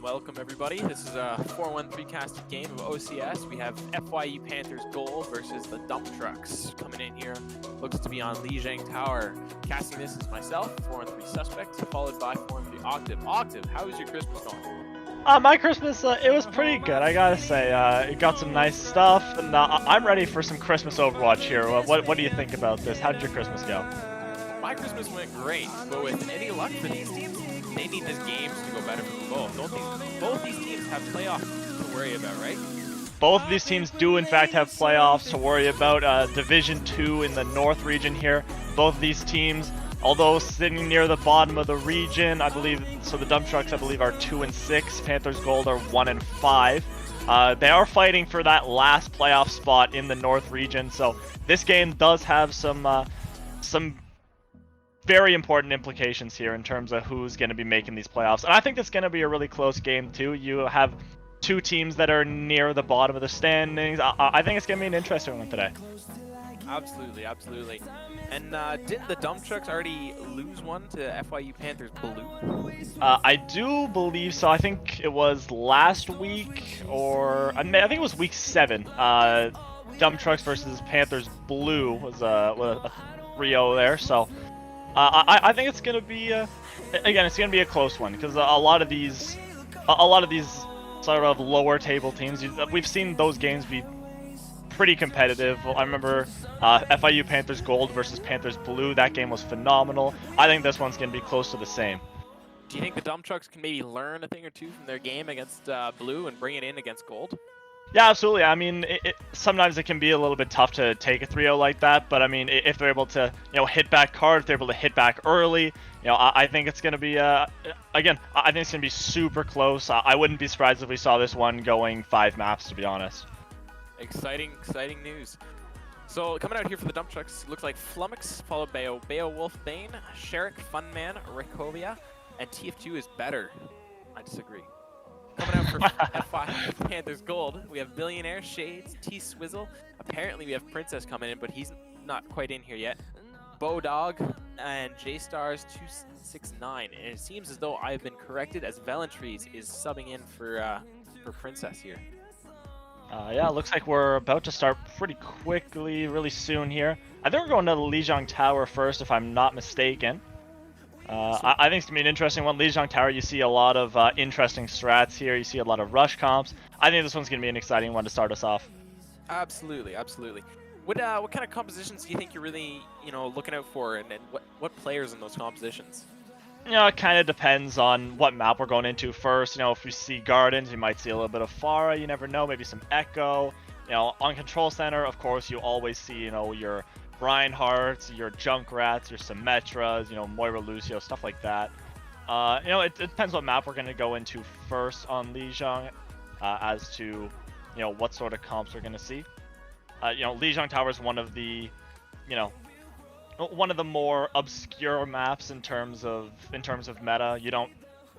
Welcome everybody. This is a 4-1-3 casted game of OCS. We have FIU Panthers Gold versus the Dump Trucks. Coming in here looks to be on Lijiang Tower. Casting this is myself, 4-3 Suspect, followed by 4-3 Octave. Octave, how is your Christmas going? My Christmas, it was pretty good, I gotta say. It got some nice stuff, and I'm ready for some Christmas Overwatch here. What do you think about this? How did your Christmas go? My Christmas went great, but with any luck for these teams, they need these games to go better for them both. Both these teams have playoffs to worry about, right? Both of these teams do, in fact, have playoffs to worry about. Division 2 in the North region here. Both of these teams, although sitting near the bottom of the region, I believe, so the Dump Trucks, I believe, are 2-6. Panthers Gold are 1-5. They are fighting for that last playoff spot in the North region, so this game does have some very important implications here in terms of who's going to be making these playoffs. And I think it's going to be a really close game too. You have two teams that are near the bottom of the standings. I think it's going to be an interesting one today. Absolutely. And didn't the Dump Trucks already lose one to FIU Panthers Blue? I do believe so. I think it was last week, or I think it was week 7. Dump Trucks versus Panthers Blue was a 3-0 there. So I think it's gonna be it's gonna be a close one, because a lot of these sort of lower table teams, we've seen those games be pretty competitive. I remember FIU Panthers Gold versus Panthers Blue. That game was phenomenal. I think this one's gonna be close to the same. Do you think the Dump Trucks can maybe learn a thing or two from their game against Blue and bring it in against Gold? Yeah, absolutely. I mean, sometimes it can be a little bit tough to take a 3-0 like that, but I mean, if they're able to, hit back hard, if they're able to hit back early, I think it's going to be, again, I think it's going to be super close. I wouldn't be surprised if we saw this one going 5 maps, to be honest. Exciting news. So coming out here for the Dump Trucks, looks like Flummox, followed by Beowulf Bane, Sherrick, Funman, Rikovia, and TF2 is better. I disagree. Coming out for FI Panthers Gold, we have Billionaire, Shades, T-Swizzle. Apparently we have Princess coming in, but he's not quite in here yet. Bowdog and J-Stars 269. And it seems as though I've been corrected, as Valentries is subbing in for Princess here. Yeah, it looks like we're about to start pretty quickly, really soon here. I think we're going to the Lijiang Tower first, if I'm not mistaken. I think it's going to be an interesting one. Lijiang Tower, you see a lot of interesting strats here. You see a lot of rush comps. I think this one's going to be an exciting one to start us off. Absolutely. What kind of compositions do you think you're really, looking out for, and what players in those compositions? It kind of depends on what map we're going into first. If we see Gardens, you might see a little bit of Pharah. You never know. Maybe some Echo. On Control Center, of course, you always see, your Reinhardts, your Junkrats, your Symmetras, Moira Lucio, stuff like that. It depends what map we're going to go into first on Lijiang, as to, what sort of comps we're going to see. Lijiang Tower is one of the, one of the more obscure maps in terms of meta. You don't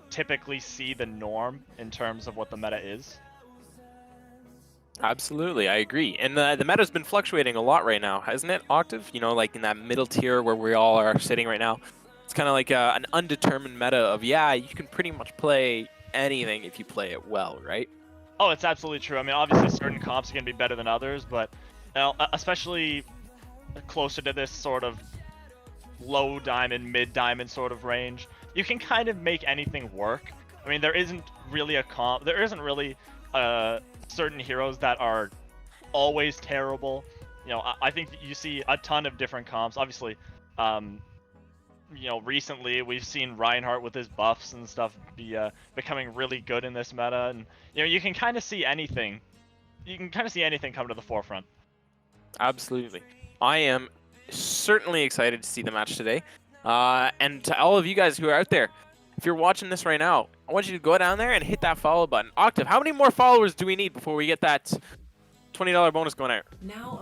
typically see the norm in terms of what the meta is. Absolutely, I agree. And the meta's been fluctuating a lot right now, hasn't it, Octave? Like in that middle tier where we all are sitting right now. It's kind of like an undetermined meta of, you can pretty much play anything if you play it well, right? Oh, it's absolutely true. I mean, obviously certain comps are going to be better than others, but especially closer to this sort of low diamond, mid diamond sort of range, you can kind of make anything work. I mean, there isn't really certain heroes that are always terrible. I think you see a ton of different comps. Obviously, recently we've seen Reinhardt with his buffs and stuff becoming really good in this meta, and you can kind of see anything. You can kind of see anything come to the forefront. Absolutely. I am certainly excited to see the match today. And to all of you guys who are out there, if you're watching this right now, I want you to go down there and hit that follow button. Octave, how many more followers do we need before we get that $20 bonus going out.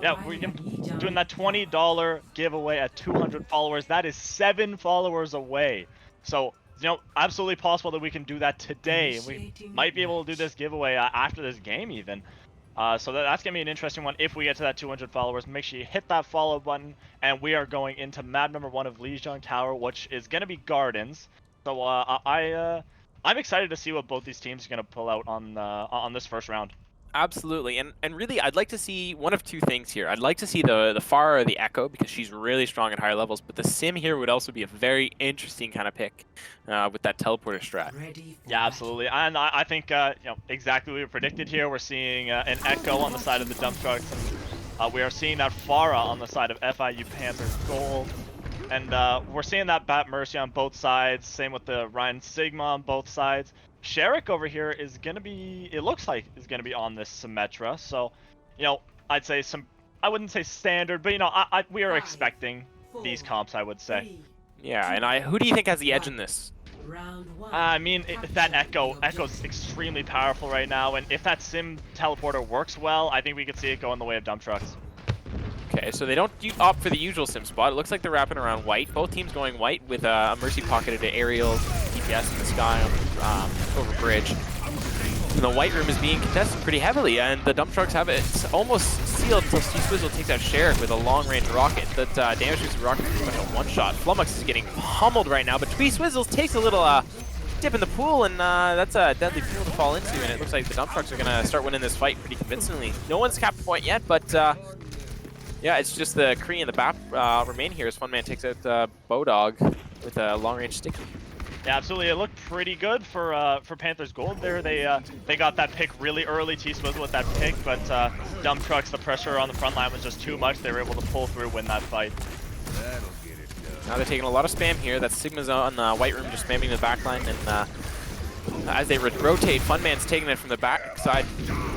Yeah, we're doing that $20 giveaway at 200 followers. That is 7 followers away. So, you know, absolutely possible that we can do that today. We might be able to do this giveaway after this game even. So that's going to be an interesting one if we get to that 200 followers. Make sure you hit that follow button. And we are going into map number 1 of Lijiang Tower, which is going to be Gardens. So I'm excited to see what both these teams are going to pull out on this first round. Absolutely, and really, I'd like to see one of two things here. I'd like to see the Pharah or the Echo, because she's really strong at higher levels, but the Sim here would also be a very interesting kind of pick with that teleporter strat. Yeah, absolutely, and I think you know, exactly what we predicted here. We're seeing an Echo on the side of the dump trucks, and we are seeing that Pharah on the side of FIU Panthers Gold. And we're seeing that Bat Mercy on both sides, same with the Ryan Sigma on both sides. Sherrick over here is going to be, it looks like, is going to be on this Symmetra. So, you know, I'd say I wouldn't say standard, but, you know, we are expecting these comps, I would say. Yeah, and who do you think has the edge in this? I mean, that Echo's extremely powerful right now, and if that Sim teleporter works well, I think we could see it go in the way of dump trucks. Okay, so they don't opt for the usual Sim spot. It looks like they're wrapping around white. Both teams going white with a Mercy pocketed to aerial DPS in the sky over bridge. And the white room is being contested pretty heavily, and the dump trucks have it almost sealed until T-Swizzle takes out Sheriff with a long-range rocket that damages the rocket pretty much a one-shot. Flummox is getting pummeled right now, but T-Swizzle takes a little dip in the pool, and that's a deadly pool to fall into, and it looks like the dump trucks are going to start winning this fight pretty convincingly. No one's capped the point yet, but yeah, it's just the Kree and the BAP remain here as Funman takes out Bodog with a long-range sticky. Yeah, absolutely. It looked pretty good for Panthers Gold there. They got that pick really early. T-Swizzle with that pick, but dump trucks, the pressure on the front line was just too much. They were able to pull through, win that fight. Now they're taking a lot of spam here. That Sigma's on the white room just spamming the backline, and as they rotate, Funman's taking it from the back side.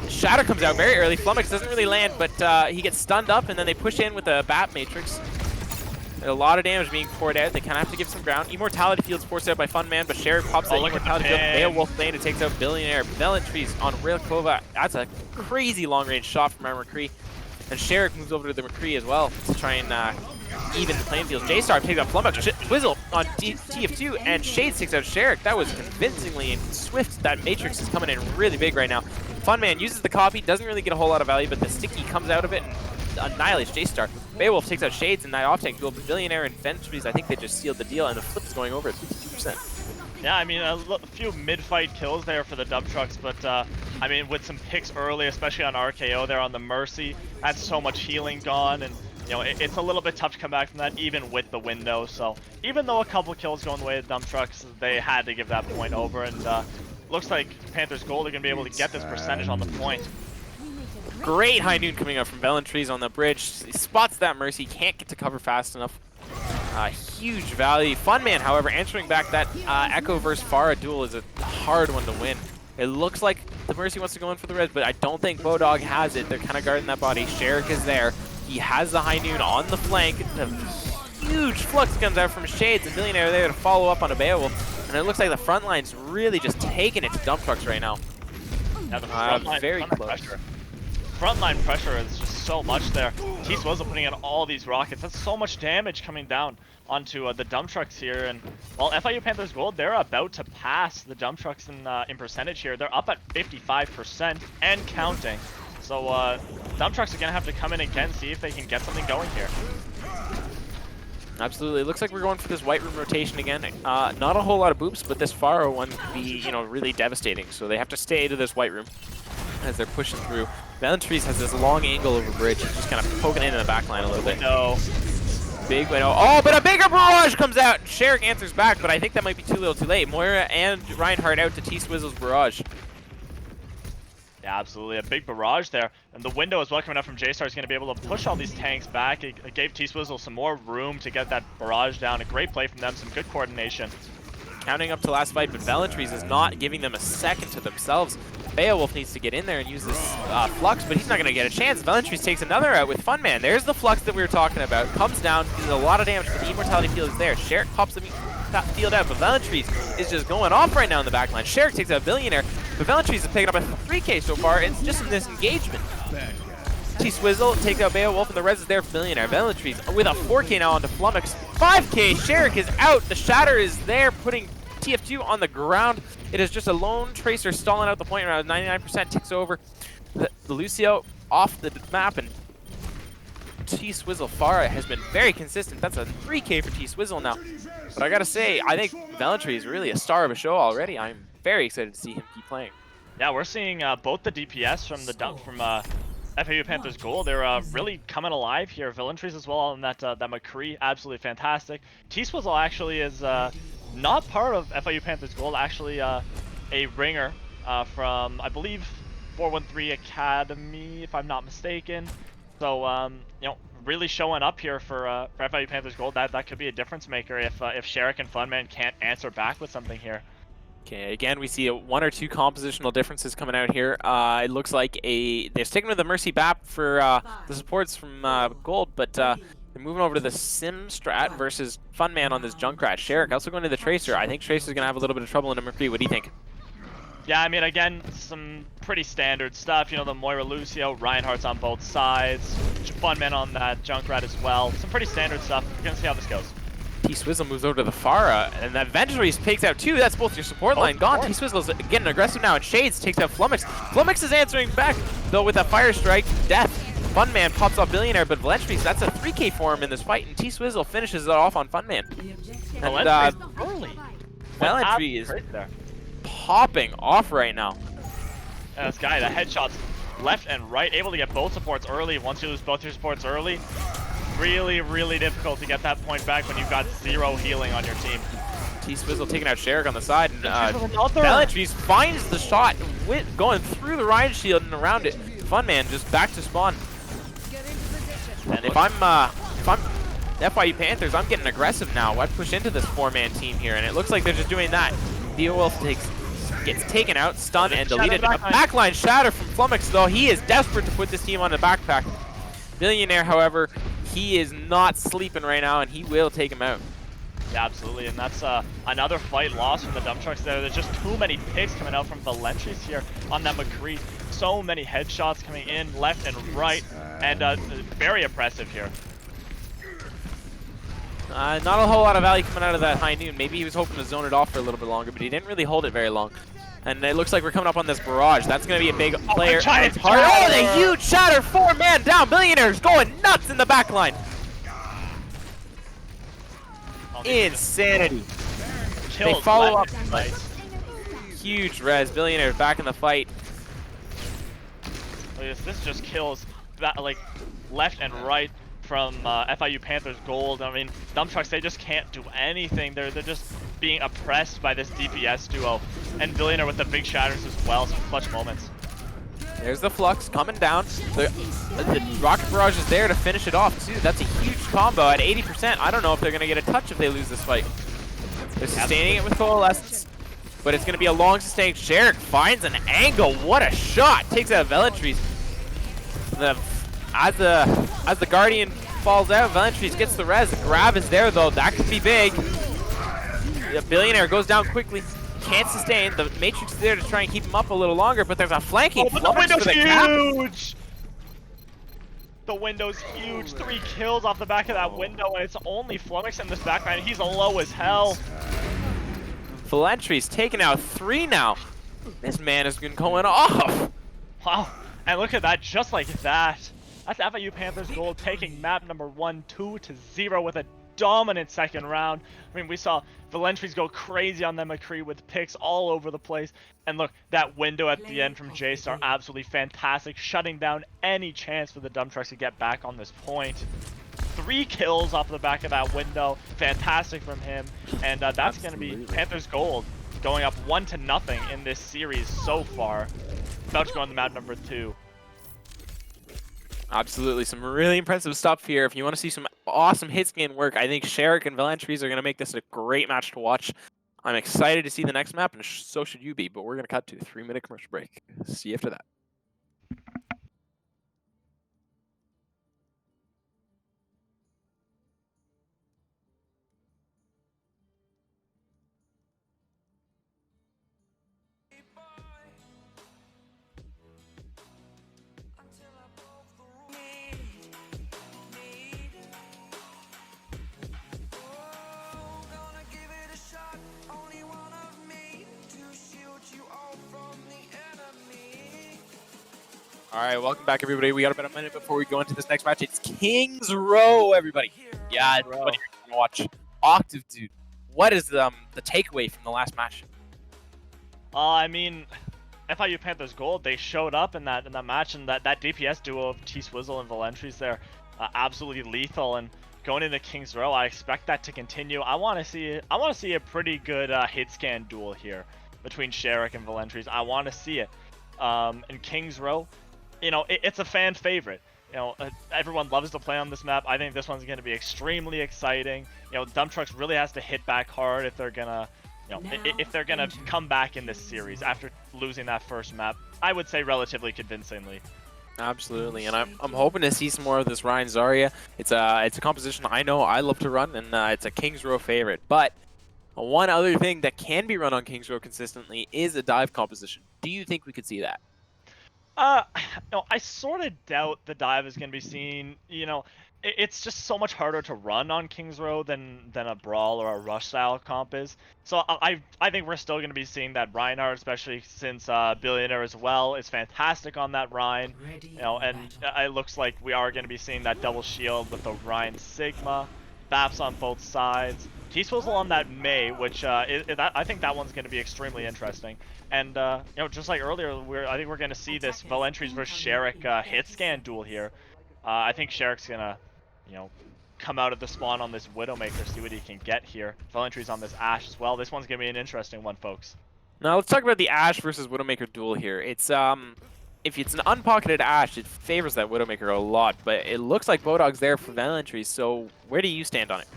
Shatter comes out very early. Flummox doesn't really land, but he gets stunned up, and then they push in with the Bat Matrix. A lot of damage being poured out. They kind of have to give some ground. Immortality Field's forced out by Funman, but Sheriff pops out Immortality Field. Beowulf Lane, it takes out Billionaire. Valentries on Railkova. That's a crazy long-range shot from our McCree. And Sheriff moves over to the McCree as well to try and even the playing field. J-Star takes out Flummox. Twizzle on TF2, and Shades takes out Sheriff. That was convincingly and swift. That Matrix is coming in really big right now. Funman uses the copy, doesn't really get a whole lot of value, but the sticky comes out of it and annihilates J-Star. Beowulf takes out Shades and that off-tank duel, but Billionaire and Ventures, I think they just sealed the deal, and the flip is going over at 52%. Yeah, I mean, a few mid-fight kills there for the dump trucks, but I mean, with some picks early, especially on RKO there on the Mercy, that's so much healing gone, and you know, it's a little bit tough to come back from that, even with the window. So even though a couple kills go in the way of dump trucks, they had to give that point over, and looks like Panthers Gold are going to be able to get this percentage on the point. Great high noon coming up from Valentries on the bridge. He spots that Mercy, can't get to cover fast enough. Huge value. Funman, however, answering back that Echo versus Pharah duel is a hard one to win. It looks like the Mercy wants to go in for the res, but I don't think Bodog has it. They're kind of guarding that body. Sherrick is there. He has the high noon on the flank. The huge flux comes out from Shades, and Billionaire there to follow up on a Beowulf. And it looks like the front line's really just taking it to dump trucks right now. Now the front close. Frontline pressure is just so much there. T-Swizzle putting in all these rockets. That's so much damage coming down onto the dump trucks here. And while FIU Panthers Gold, they're about to pass the dump trucks in percentage here. They're up at 55% and counting. So dump trucks are going to have to come in again, see if they can get something going here. Absolutely. It looks like we're going for this white room rotation again. Not a whole lot of boops, but this Pharah one could be, you know, really devastating. So they have to stay to this white room as they're pushing through. Valentries has this long angle over bridge, just kind of poking into the backline a little bit. No. Big window. Oh, but a bigger barrage comes out. Sherrick answers back, but I think that might be too little too late. Moira and Reinhardt out to T-Swizzle's barrage. Yeah, absolutely. A big barrage there. And the window as well coming up from J-Star is going to be able to push all these tanks back. It gave T-Swizzle some more room to get that barrage down. A great play from them, some good coordination. Counting up to last fight, but Valentries is not giving them a second to themselves. Beowulf needs to get in there and use this flux, but he's not going to get a chance. Valentries takes another out with Funman. There's the flux that we were talking about. Comes down, does a lot of damage, but the Immortality Field is there. Sherrick pops the field out, but Valentries is just going off right now in the backline. Sherrick takes out Billionaire, but Valentries is picking up a 3K so far. It's just in this engagement. T-Swizzle takes out Beowulf, and the res is there for Billionaire. Velentries with a 4K now onto Flummox. 5K, Sherrick is out. The Shatter is there, putting TF2 on the ground. It is just a lone Tracer stalling out the point around 99%, ticks over. The Lucio off the map, and T-Swizzle Farah has been very consistent. That's a 3K for T-Swizzle now. But I gotta say, I think Velentry is really a star of a show already. I'm very excited to see him keep playing. Yeah, we're seeing both the DPS from the FIU Panthers goal. They're really coming alive here. Velentries as well, and that McCree, absolutely fantastic. T-Swizzle actually is not part of FIU Panthers goal. Actually, a ringer from, I believe, 413 Academy, if I'm not mistaken. So, you know, really showing up here for FIU Panthers gold. That could be a difference maker if Sherrick and Funman can't answer back with something here. Okay, again, we see one or two compositional differences coming out here. It looks like they're sticking with the Mercy BAP for the supports from gold, but they're moving over to the Sim strat versus Funman on this Junkrat. Sherrick also going to the Tracer. I think Tracer's going to have a little bit of trouble in a McCree. What do you think? Yeah, I mean, again, some pretty standard stuff. You know, the Moira Lucio, Reinhardt's on both sides, Funman on that Junkrat as well. Some pretty standard stuff. We're going to see how this goes. T-Swizzle moves over to the Farah, and that eventually takes out two. That's both your support line gone. T-Swizzle's getting aggressive now, and Shades takes out Flummox. Flummox is answering back, though, with a Fire Strike. Death. Funman pops off Billionaire, but Velentries, that's a 3K for him in this fight, and T-Swizzle finishes it off on Funman. And Velentry is popping off right now. Yeah, this guy, the headshots left and right, able to get both supports early. Once you lose both your supports early, really, really difficult to get that point back when you've got 0 healing on your team. T-Swizzle taking out Sherrick on the side, and Velentries finds the shot going through the Ryan shield and around it. Funman just back to spawn. And if I'm FIU Panthers, I'm getting aggressive now. I push into this 4-man team here, and it looks like they're just doing that. Beowulf gets taken out, stunned, and deleted. A backline shatter from Flummox, though. He is desperate to put this team on the backpack. Billionaire, however, he is not sleeping right now, and he will take him out. Yeah, absolutely, and that's another fight lost from the dump trucks there. There's just too many picks coming out from Velentries here on that McCree. So many headshots coming in left and right, and very oppressive here. Not a whole lot of value coming out of that high noon. Maybe he was hoping to zone it off for a little bit longer, but he didn't really hold it very long. And it looks like we're coming up on this barrage. That's going to be a big player. Oh, the huge shatter, 4-man down. Billionaire's going nuts in the back line. Insanity. They follow up. Huge res. Billionaire back in the fight. This just kills that, like, left and right from FIU Panthers gold. I mean, dump trucks, they just can't do anything. They're just being oppressed by this DPS duo. And Billionaire with the big shatters as well, some clutch moments. There's the Flux coming down. The Rocket Barrage is there to finish it off too. That's a huge combo at 80%. I don't know if they're gonna get a touch if they lose this fight. They're sustaining it with Coalescence, but it's gonna be a long sustained. Sherrick finds an angle. What a shot! Takes out Velentries. As the Guardian falls out, Velentries gets the res. The grab is there though. That could be big. The Billionaire goes down quickly. Can't sustain. The Matrix is there to try and keep him up a little longer, but there's a flanking. Oh, the window's huge! The window's huge. 3 kills off the back of that window, and it's only Flummox in this backline. He's low as hell. Velentries taking out 3 now. This man has been going off. Wow. And look at that, just like that. That's FIU Panthers gold, taking map number 1, 2-0 with a dominant second round. I mean, we saw Velentries go crazy on them McCree with picks all over the place. And look, that window at the end from J-Star, absolutely fantastic, shutting down any chance for the dump trucks to get back on this point. 3 kills off the back of that window, fantastic from him. And that's going to be Panthers gold, going up 1-0 in this series so far. About to go on the map number 2. Absolutely, some really impressive stuff here. If you want to see some awesome hit scan work, I think Sherrick and Velentries are going to make this a great match to watch. I'm excited to see the next map, and so should you be, but we're going to cut to a 3-minute commercial break. See you after that. All right, welcome back, everybody. We got about a minute before we go into this next match. It's Kings Row, everybody. Yeah, Row. what you're gonna watch. Octave, dude. What is the takeaway from the last match? I mean, FIU Panthers Gold, they showed up in that match, and that DPS duo of T-Swizzle and Valentry's there, absolutely lethal. And going into Kings Row, I expect that to continue. I want to see a pretty good hit scan duel here between Sherrick and Valentry's. I want to see it. In Kings Row, you know, it's a fan favorite. You know, everyone loves to play on this map. I think this one's going to be extremely exciting. You know, Dump Trucks really has to hit back hard if they're gonna, you know, if they're gonna come back in this series after losing that first map. I would say relatively convincingly. Absolutely, and I'm hoping to see some more of this Ryan Zarya. It's a composition I know I love to run, and it's a Kings Row favorite. But one other thing that can be run on Kings Row consistently is a dive composition. Do you think we could see that? No, I sort of doubt the dive is going to be seen. You know, it's just so much harder to run on Kings Row than a Brawl or a Rush style comp is. So I think we're still going to be seeing that Reinhardt, especially since Billionaire as well is fantastic on that Rein. You know, and it looks like we are going to be seeing that double shield with the Rein Sigma, Baps on both sides. T-Swizzle on that Mei, which I think that one's going to be extremely interesting. And you know, just like earlier, I think we're going to see this Valentry's versus Sherrick hit scan duel here. I think Sherrick's going to, you know, come out of the spawn on this Widowmaker, see what he can get here. Valentry's on this Ashe as well. This one's going to be an interesting one, folks. Now let's talk about the Ashe versus Widowmaker duel here. It's if it's an unpocketed Ashe, it favors that Widowmaker a lot, but it looks like Bodog's there for Valentry. So where do you stand on it?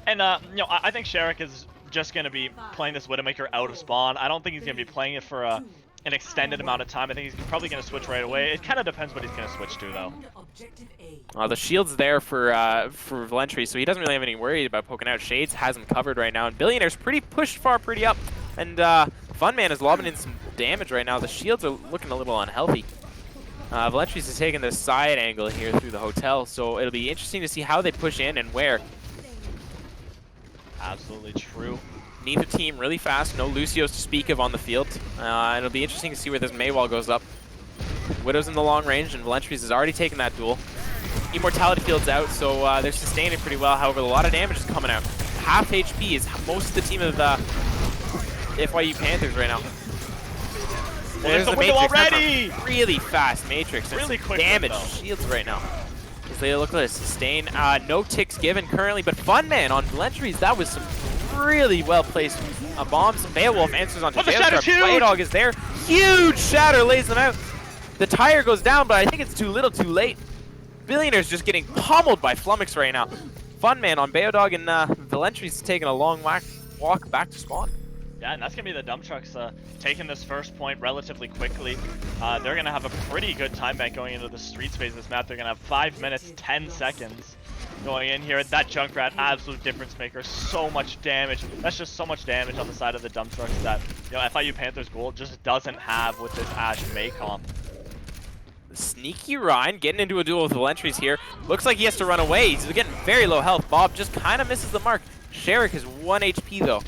And you know, I think Sherrick is just going to be playing this Widowmaker out of spawn. I don't think he's going to be playing it for an extended amount of time. I think he's probably going to switch right away. It kind of depends what he's going to switch to, though. The shield's there for Valentry, so he doesn't really have any worry about poking out. Shades has him covered right now, and Billionaire's pretty pushed far, pretty up. And Funman is lobbing in some damage right now. The shields are looking a little unhealthy. Valentry's is taking the side angle here through the hotel, so it'll be interesting to see how they push in and where. Absolutely true. Neither team really fast, no Lucios to speak of on the field. And it'll be interesting to see where this Maywall goes up. Widow's in the long range, and Valentry's has already taken that duel. Immortality field's out, so they're sustaining pretty well. However, a lot of damage is coming out. Half HP is most of the team of the FIU Panthers right now. Well, there's the window already! Really fast Matrix. There's really quick damage window. Shields right now. They look like a sustain. No ticks given currently, but Funman on Valentry's, that was some really well-placed bombs. Beowulf answers onto Jailstar. Playdog is there. Huge shatter lays them out. The tire goes down, but I think it's too little, too late. Billionaire's just getting pummeled by Flummox right now. Funman on Beodog, and Valentry's taking a long walk back to spawn. Yeah, and that's going to be the Dump Trucks taking this first point relatively quickly. They're going to have a pretty good time bank going into the street space of this map. They're going to have 5 minutes, 10 seconds going in here. That Junkrat, absolute difference maker. So much damage. That's just so much damage on the side of the Dump Trucks that, you know, FIU Panthers Gold just doesn't have with this Ashe Mei comp. Sneaky Ryan getting into a duel with Valentry's here. Looks like he has to run away. He's getting very low health. Bob just kind of misses the mark. Sherrick is 1 HP though.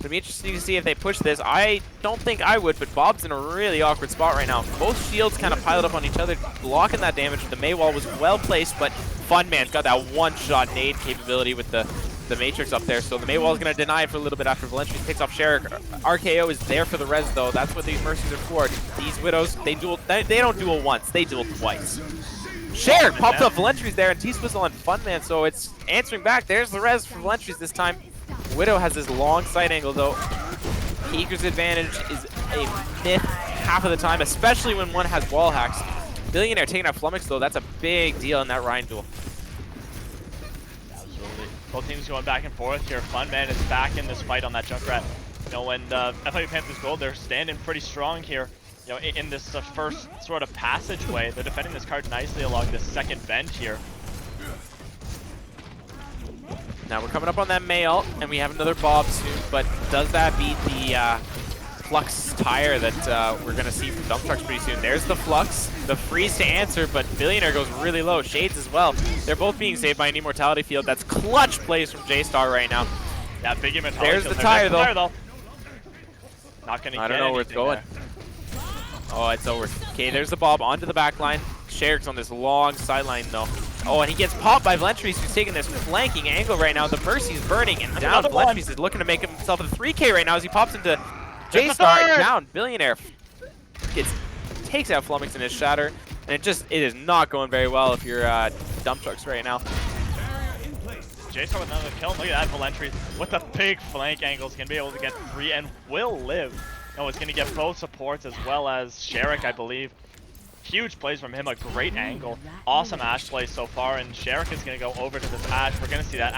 It'll be interesting to see if they push this. I don't think I would, but Bob's in a really awkward spot right now. Both shields kind of piled up on each other, blocking that damage. The Maywall was well placed, but Funman's got that one-shot nade capability with the Matrix up there. So the Maywall is going to deny it for a little bit after Valentry picks off Sherrick. RKO is there for the res, though. That's what these Mercies are for. These Widows, they don't duel once, they duel twice. Sherrick pops up Valentry's there, and T-Swizzle on Funman, so it's answering back. There's the res for Valentry's this time. Widow has this long side angle, though. Eager's advantage is a myth half of the time, especially when one has wall hacks. Billionaire taking out Flummox, though. That's a big deal in that Ryan duel. Absolutely. Both teams going back and forth here. Funman is back in this fight on that Junkrat. You know, and FIU Panthers Gold, they're standing pretty strong here. You know, in this first sort of passageway. They're defending this card nicely along this second bend here. Now we're coming up on that Mei ult, and we have another Bob soon, but does that beat the Flux tire that we're going to see from Dump Trucks pretty soon? There's the Flux, the freeze to answer, but Billionaire goes really low. Shades as well. They're both being saved by an Immortality field. That's clutch plays from J-Star right now. Yeah, big Immortality There's field. the tire, though. Not going to get I don't know where it's going. there. Oh, it's over. Okay, there's the Bob onto the back line. Sherrick's on this long sideline, though. Oh, and he gets popped by Valentries, who's taking this flanking angle right now. The Mercy's burning, and down Valentries is looking to make himself a 3K right now as he pops into J-Star, down. Billionaire takes out Flummox in his Shatter, and it is not going very well if you're Dump Trucks right now. J-Star with another kill. Look at that, Valentries with a big flank angle is going to be able to get 3 and will live. No, it's going to get both supports as well as Sherrick, I believe. Huge plays from him, a great angle. Awesome Ashe play so far, and Sherrick is going to go over to this Ashe. We're going to see that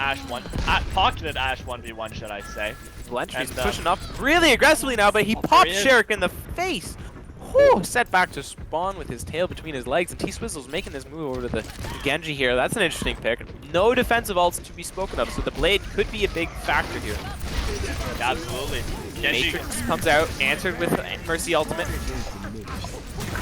pocketed Ashe 1v1, should I say. Valentries pushing up really aggressively now, but he popped Sherrick in the face. Whew, set back to spawn with his tail between his legs, and T-Swizzle's making this move over to the Genji here. That's an interesting pick. No defensive ults to be spoken of, so the Blade could be a big factor here. Absolutely. Genji Matrix comes out, answered with Mercy Ultimate.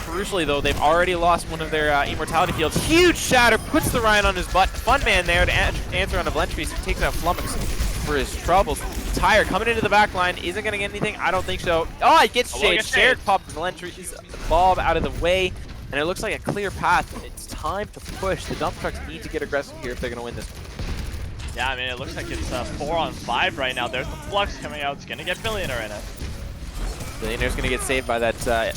Crucially, though, they've already lost one of their immortality fields. Huge Shatter puts the Ryan on his butt. Fun Man there to answer on a Valentries, who takes out Flummox for his troubles. Tyre coming into the back line. Isn't going to get anything? I don't think so. Oh, it gets Shade. Sherrick pops Valentries Bob out of the way, and it looks like a clear path. It's time to push. The Dump Trucks need to get aggressive here if they're going to win this. Yeah, I mean, it looks like it's 4-on-5 right now. There's the Flux coming out. It's going to get Billionaire in it. Billionaire's going to get saved by that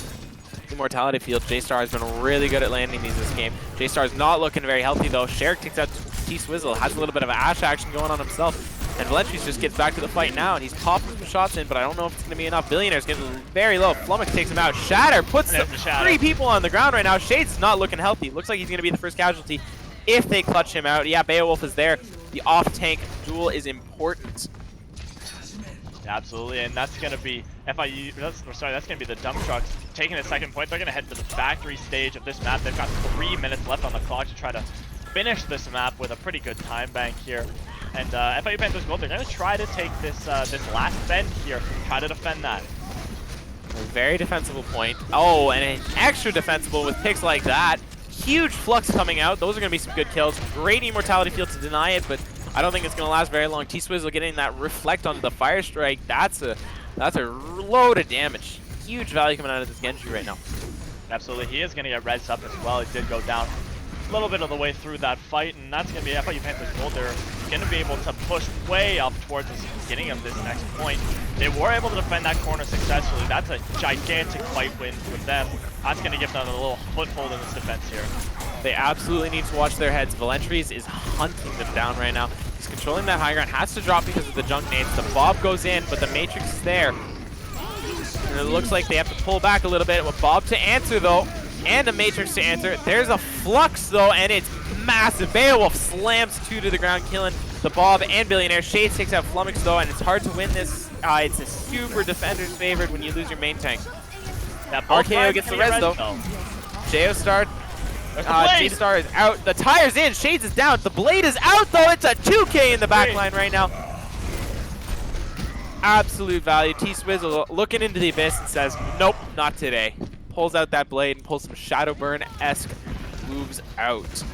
immortality field. J-Star has been really good at landing these this game. J-Star's not looking very healthy, though. Sherrick takes out T-Swizzle, has a little bit of Ashe action going on himself. And Valentries just gets back to the fight now, and he's popping some shots in, but I don't know if it's going to be enough. Billionaire's getting very low. Flummox takes him out. Shatter puts the 3 people on the ground right now. Shade's not looking healthy. Looks like he's going to be the first casualty if they clutch him out. Yeah, Beowulf is there. The off-tank duel is important. Absolutely, and that's going to be FIU, that's going to be the Dump Trucks taking a second point. They're going to head to the factory stage of this map. They've got 3 minutes left on the clock to try to finish this map with a pretty good time bank here. And FIU Panthers Gold, they're going to try to take this this last bend here, try to defend that. A very defensible point. Oh, and an extra defensible with picks like that. Huge Flux coming out. Those are going to be some good kills. Great immortality field to deny it, but I don't think it's going to last very long. T-Swizzle getting that reflect onto the Fire Strike. That's a load of damage. Huge value coming out of this Genji right now. Absolutely, he is going to get res up as well. It did go down a little bit of the way through that fight, and that's going to be FIU Panthers Gold. They're going to be able to push way up towards the beginning of this next point. They were able to defend that corner successfully. That's a gigantic fight win with them. That's going to give them a little foothold in this defense here. They absolutely need to watch their heads. Valentries is hunting them down right now. He's controlling that high ground. Has to drop because of the junk nades. The Bob goes in, but the Matrix is there. And it looks like they have to pull back a little bit. With Bob to answer, though, and a Matrix to answer. There's a Flux, though, and it's massive. Beowulf slams 2 to the ground, killing the Bob and Billionaire. Shades takes out Flummox, though, and it's hard to win this. It's a super defender's favorite when you lose your main tank. RKO gets the res, though. J-Star. J-Star is out. The Tire's in. Shades is down. The Blade is out, though. It's a 2K in the back line right now. Absolute value. T-Swizzle looking into the abyss and says, nope, not today. Pulls out that Blade and pulls some Shadowburn-esque moves out.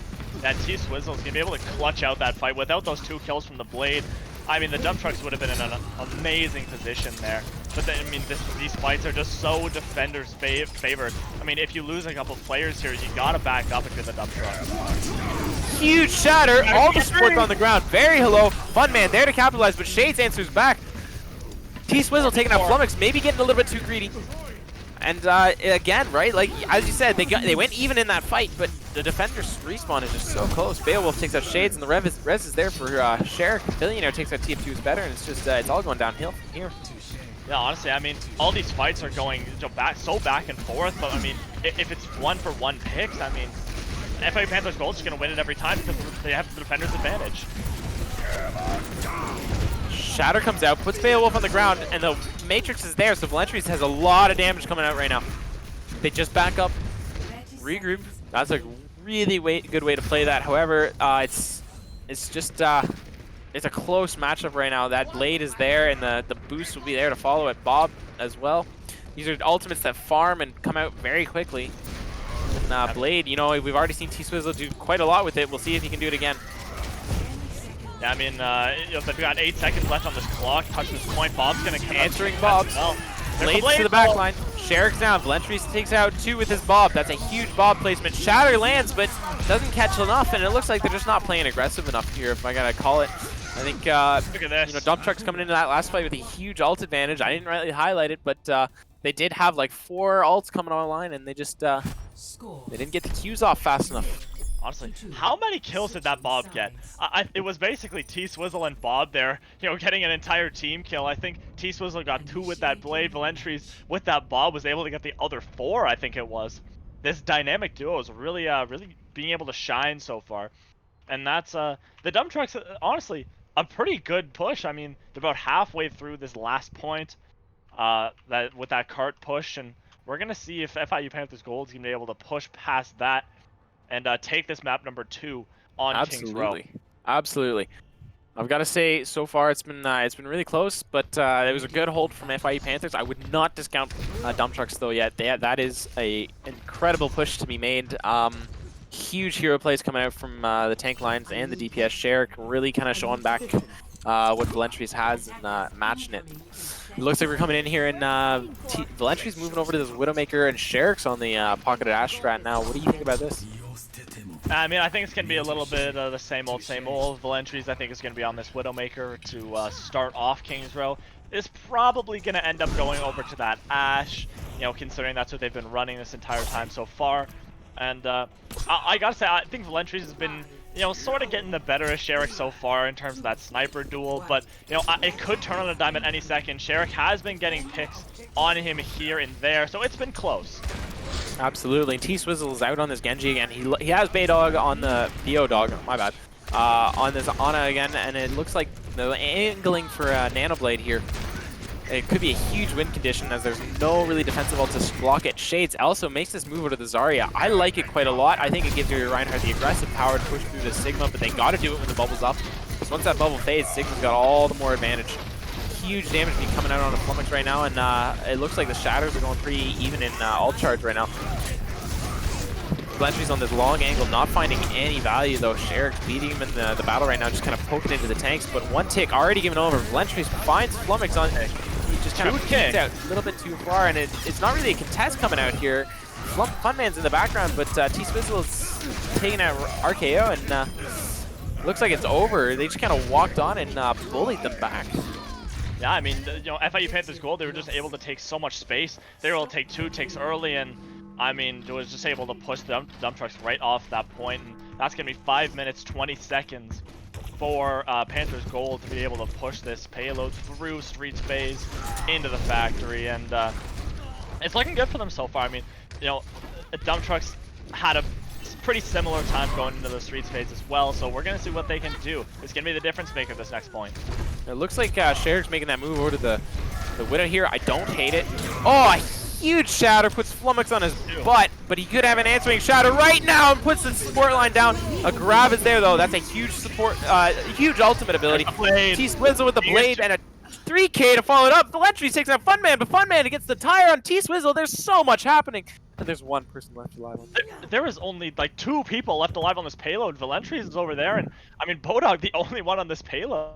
That T-Swizzle is going to be able to clutch out that fight. Without those 2 kills from the Blade, I mean, the Dump Trucks would have been in an amazing position there. But then, I mean, these fights are just so defenders favored. I mean, if you lose a couple players here, you got to back up if you're the Dump Trucks. Huge Shatter. All the supports on the ground. Very hello. Fun Man there to capitalize, but Shades answers back. T-Swizzle taking out Flummox, maybe getting a little bit too greedy. And again, right, like as you said, they went even in that fight, but the defender's respawn is just so close. Beowulf takes out Shades, and the res is there for Sherrick. Billionaire takes out TF2 is better, and it's just it's all going downhill from here. Yeah, honestly, I mean, all these fights are going back and forth, but I mean, if it's 1-for-1 picks, I mean, FIU Panthers Gold is going to win it every time because they have the defender's advantage. Shatter comes out, puts Beowulf on the ground, and the Matrix is there, so Valentries has a lot of damage coming out right now. They just back up, regroup. That's a really good way to play that. However, it's just it's a close matchup right now. That Blade is there, and the boost will be there to follow it. Bob as well. These are ultimates that farm and come out very quickly. And Blade, you know, we've already seen T-Swizzle do quite a lot with it. We'll see if he can do it again. Yeah, I mean, they've got 8 seconds left on this clock. Touch this point. Bob's going to come answering Bob. well. Blades to the back line. Sherrick's down. Valentries takes out 2 with his bob. That's a huge bob placement. Shatter lands, but doesn't catch enough, and it looks like they're just not playing aggressive enough here, if I gotta call it. I think, Look at this. you know, Dump Truck's coming into that last fight with a huge ult advantage. I didn't really highlight it, but they did have like 4 ults coming online, and they just, they didn't get the Qs off fast enough. Honestly, how many kills did that Bob get? It was basically T-Swizzle and Bob there, you know, getting an entire team kill. I think T-Swizzle got 2 with that Blade. Valentries with that Bob was able to get the other 4, I think it was. This dynamic duo is really, really being able to shine so far. And that's, the Dump Trucks, honestly, a pretty good push. I mean, they're about halfway through this last point with that cart push, and we're going to see if FIU Panthers Gold is going to be able to push past that and take this map number 2 on Kings Row. Absolutely. I've got to say, so far it's been really close, but it was a good hold from FIU Panthers. I would not discount Dump Trucks though yet. That is a incredible push to be made. Huge hero plays coming out from the tank lines and the DPS. Sherrick really kind of showing back what Valentries has and matching it. It looks like we're coming in here, and Valentries moving over to this Widowmaker, and Sherrick's on the pocketed Ash strat now. What do you think about this? I mean, I think it's going to be a little bit of the same old, same old. Valentries, I think, is going to be on this Widowmaker to start off Kings Row. Is probably going to end up going over to that Ash, you know, considering that's what they've been running this entire time so far. And I got to say, I think Valentries has been, you know, sort of getting the better of Sherrick so far in terms of that sniper duel, but, you know, it could turn on a dime at any second. Sherrick has been getting picks on him here and there, so it's been close. Absolutely. T-Swizzle is out on this Genji again. He has Baydog on the BO dog, my bad, on this Ana again, and it looks like the angling for Nanoblade here. It could be a huge win condition as there's no really defensive ult to block it. Shades also makes this move over to the Zarya. I like it quite a lot. I think it gives your Reinhardt the aggressive power to push through the Sigma, but they got to do it when the bubble's up. Because once that bubble fades, Sigma's got all the more advantage. Huge damage being coming out on the Flummox right now, and it looks like the Shatters are going pretty even in ult charge right now. Valentries on this long angle, not finding any value though. Sherrick's beating him in the battle right now, just kind of poking into the tanks, but one tick already given over. Valentries finds Flummox on. He just kind of kicks out a little bit too far, and it's not really a contest coming out here. Funman's in the background, but T-Swizzle is taking out RKO, and looks like it's over. They just kind of walked on and bullied them back. Yeah, I mean, you know, FIU Panthers Gold, they were just able to take so much space. They were able to take 2 ticks early, and I mean, it was just able to push the dump trucks right off that point, and that's going to be 5 minutes, 20 seconds for Panthers Gold to be able to push this payload through Streets phase into the factory, and it's looking good for them so far. I mean, you know, dump trucks had a pretty similar time going into the Streets phase as well, so we're going to see what they can do. It's going to be the difference maker this next point. It looks like Sherrick's making that move over to the Widow here. I don't hate it. Oh, a huge shatter puts Flummox on his butt, but he could have an answering shatter right now and puts the support line down. A grab is there though. That's a huge support, huge ultimate ability. T-Swizzle with the blade and a 3K to follow it up. Valentries takes out Funman, but Funman gets the tire on T-Swizzle. There's so much happening. And there's one person left alive on there is only like 2 people left alive on this payload. Valentries is over there, and I mean, Bodog, the only one on this payload.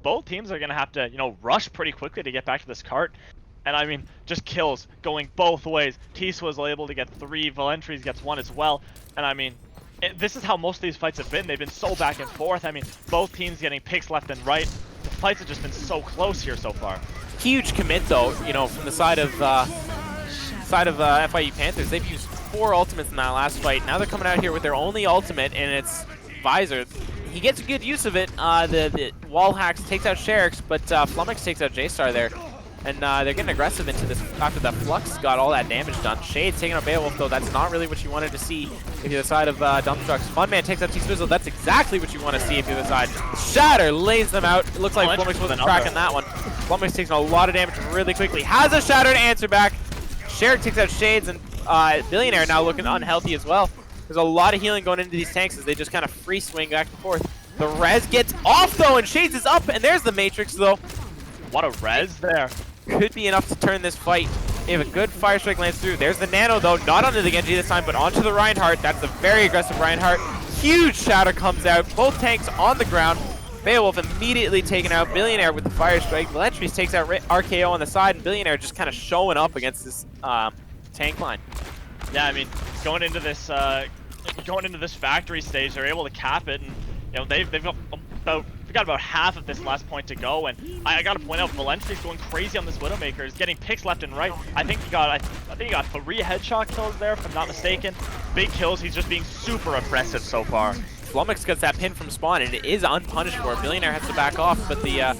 Both teams are going to have to, you know, rush pretty quickly to get back to this cart. And I mean, just kills going both ways. T-Swizzle able to get 3, Valentries gets 1 as well. And I mean, this is how most of these fights have been. They've been so back and forth. I mean, both teams getting picks left and right. The fights have just been so close here so far. Huge commit though, you know, from the side of FIU Panthers. They've used 4 ultimates in that last fight. Now they're coming out here with their only ultimate, and it's Visor. He gets a good use of it. The wall hacks takes out Sherrick's, but Flummox takes out J-Star there. And they're getting aggressive into this after the Flux got all that damage done. Shades taking out Beowulf though, that's not really what you wanted to see if you're the side of Dump Trucks. Funman takes out T-Swizzle, that's exactly what you want to see if you're the side. Shatter lays them out. It looks like Flummox wasn't tracking that one. Flummox takes a lot of damage really quickly. Has a Shatter to answer back. Sherrick takes out Shades, and Billionaire now looking unhealthy as well. There's a lot of healing going into these tanks as they just kind of free swing back and forth. The res gets off though, and Shades is up, and there's the Matrix though. What a res there. Could be enough to turn this fight if a good Fire Strike lands through. There's the Nano though, not onto the Genji this time, but onto the Reinhardt. That's a very aggressive Reinhardt. Huge Shatter comes out, both tanks on the ground. Beowulf immediately taken out. Billionaire with the fire strike. Valentries takes out RKO on the side, and Billionaire just kind of showing up against this tank line. Yeah, I mean, going into this factory stage, they're able to cap it, and you know they've got about half of this last point to go. And I gotta point out, Valentry's going crazy on this Widowmaker. He's getting picks left and right. I think he got 3 headshot kills there, if I'm not mistaken. Big kills. He's just being super aggressive so far. Flummox gets that pin from spawn, and it is unpunished for. Billionaire has to back off, but the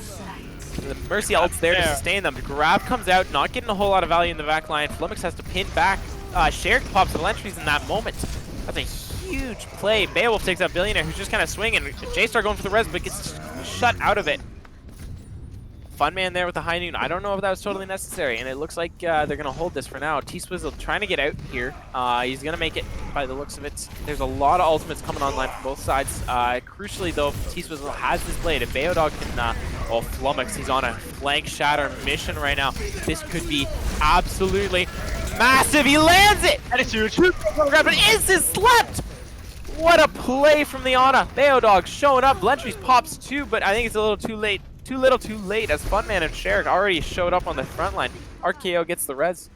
Mercy ult's there to sustain them. Grab comes out, not getting a whole lot of value in the back line. Flummox has to pin back. Sherrick pops Valentries in that moment. That's a huge play. Beowulf takes out Billionaire, who's just kind of swinging. J-Star going for the res, but gets shut out of it. Funman there with the high noon. I don't know if that was totally necessary, and it looks like they're going to hold this for now. T-Swizzle trying to get out here. He's going to make it by the looks of it. There's a lot of ultimates coming online from both sides. Crucially, though, T-Swizzle has this blade. If Beodog can... Flummox, he's on a flank shatter mission right now. This could be absolutely massive. He lands it! That is huge. But instant slept! What a play from the Ana. Beodog showing up. Valentries pops too, but I think it's a little too late. Too little, too late, as Funman and Sherrick already showed up on the front line. RKO gets the res.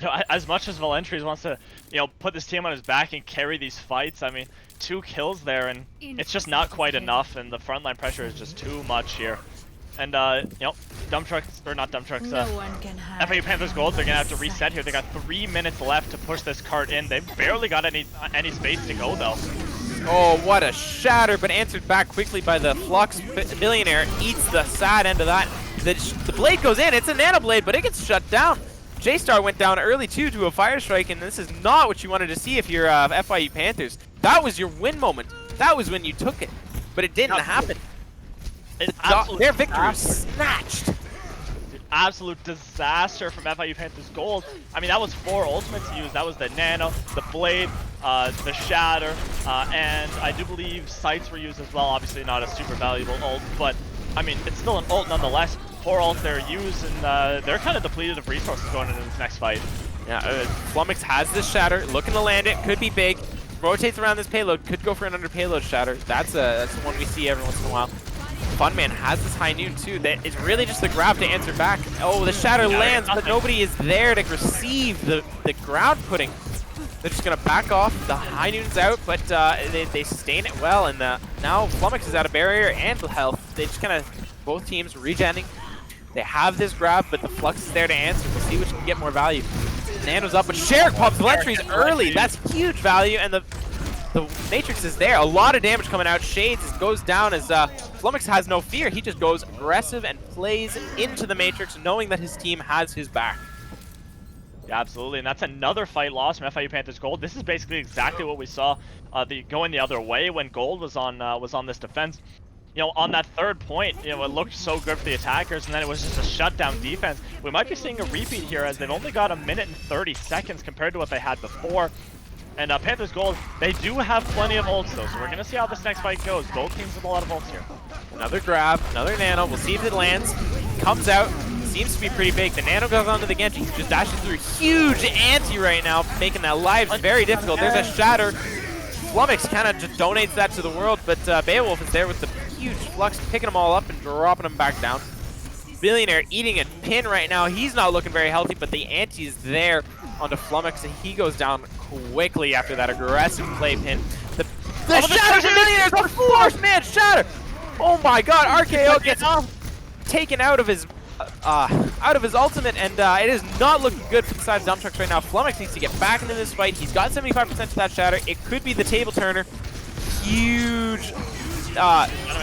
You know, as much as Valentries wants to, you know, put this team on his back and carry these fights, I mean, 2 kills there, and it's just not quite enough, and the frontline pressure is just too much here. And, you know, dump trucks, or not dump trucks, FIU Panthers Gold, they're gonna have to reset here. They got 3 minutes left to push this cart in. They've barely got any space to go, though. Oh, what a shatter, but answered back quickly by the Flux. Billionaire eats the sad end of that. The blade goes in, it's a nano blade, but it gets shut down. J-Star went down early too to a fire strike, and this is not what you wanted to see if you're FIU Panthers. That was your win moment. That was when you took it, but it didn't happen. Their victory was snatched. Absolute disaster from FIU Panthers Gold. I mean, that was 4 ultimates used. That was the Nano, the Blade, the Shatter, and I do believe Sights were used as well. Obviously not a super valuable ult, but I mean, it's still an ult nonetheless. 4 ults they're used, and they're kind of depleted of resources going into this next fight. Yeah, Flummox has this Shatter, looking to land it, could be big. Rotates around this payload, could go for an under payload Shatter. That's the one we see every once in a while. Funman has this high noon too. That is really just the grab to answer back. Oh, the Shatter lands, but nobody is there to receive the ground putting. They're just gonna back off. The high noon's out, but they sustain it well, and now Flummox is out of barrier and health. They just kind of both teams regenning. They have this grab, but the Flux is there to answer. We'll see which can get more value. Nano's up, but Sherrick pops Valentries early. That's huge value, and the Matrix is there. A lot of damage coming out. Shades goes down as Flummox has no fear. He just goes aggressive and plays into the Matrix, knowing that his team has his back. Yeah, absolutely, and that's another fight lost from FIU Panthers Gold. This is basically exactly what we saw going the other way when Gold was on this defense. You know, on that 3rd point, you know, it looked so good for the attackers, and then it was just a shutdown defense. We might be seeing a repeat here, as they've only got 1 minute and 30 seconds compared to what they had before. And Panthers Gold, they do have plenty of ults though, so we're gonna see how this next fight goes. Both teams with a lot of ults here. Another grab, another Nano. We'll see if it lands. Comes out, seems to be pretty big. The Nano goes onto the Genji, just dashes through. Huge anti right now, making that lives very difficult. There's a Shatter. Flummox kind of just donates that to the world, but Beowulf is there with the huge Flux, picking them all up and dropping them back down. Billionaire eating a pin right now. He's not looking very healthy, but the anti is there onto Flummox, and he goes down quickly after that aggressive play pin. The Shatter from Billionaire's a 4-man Shatter! Oh my god, RKO gets taken out of his ultimate, and it is not looking good for the side of Dump Trucks right now. Flummox needs to get back into this fight. He's got 75% to that Shatter. It could be the table turner. Huge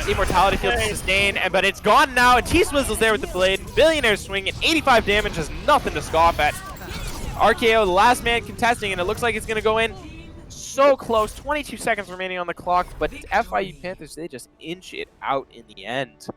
immortality field to sustain, but it's gone now, and T-Swizzle's there with the blade. Billionaire's swinging, 85 damage is nothing to scoff at. RKO, the last man contesting, and it looks like it's going to go in. So close, 22 seconds remaining on the clock, but FIU Panthers, they just inch it out in the end.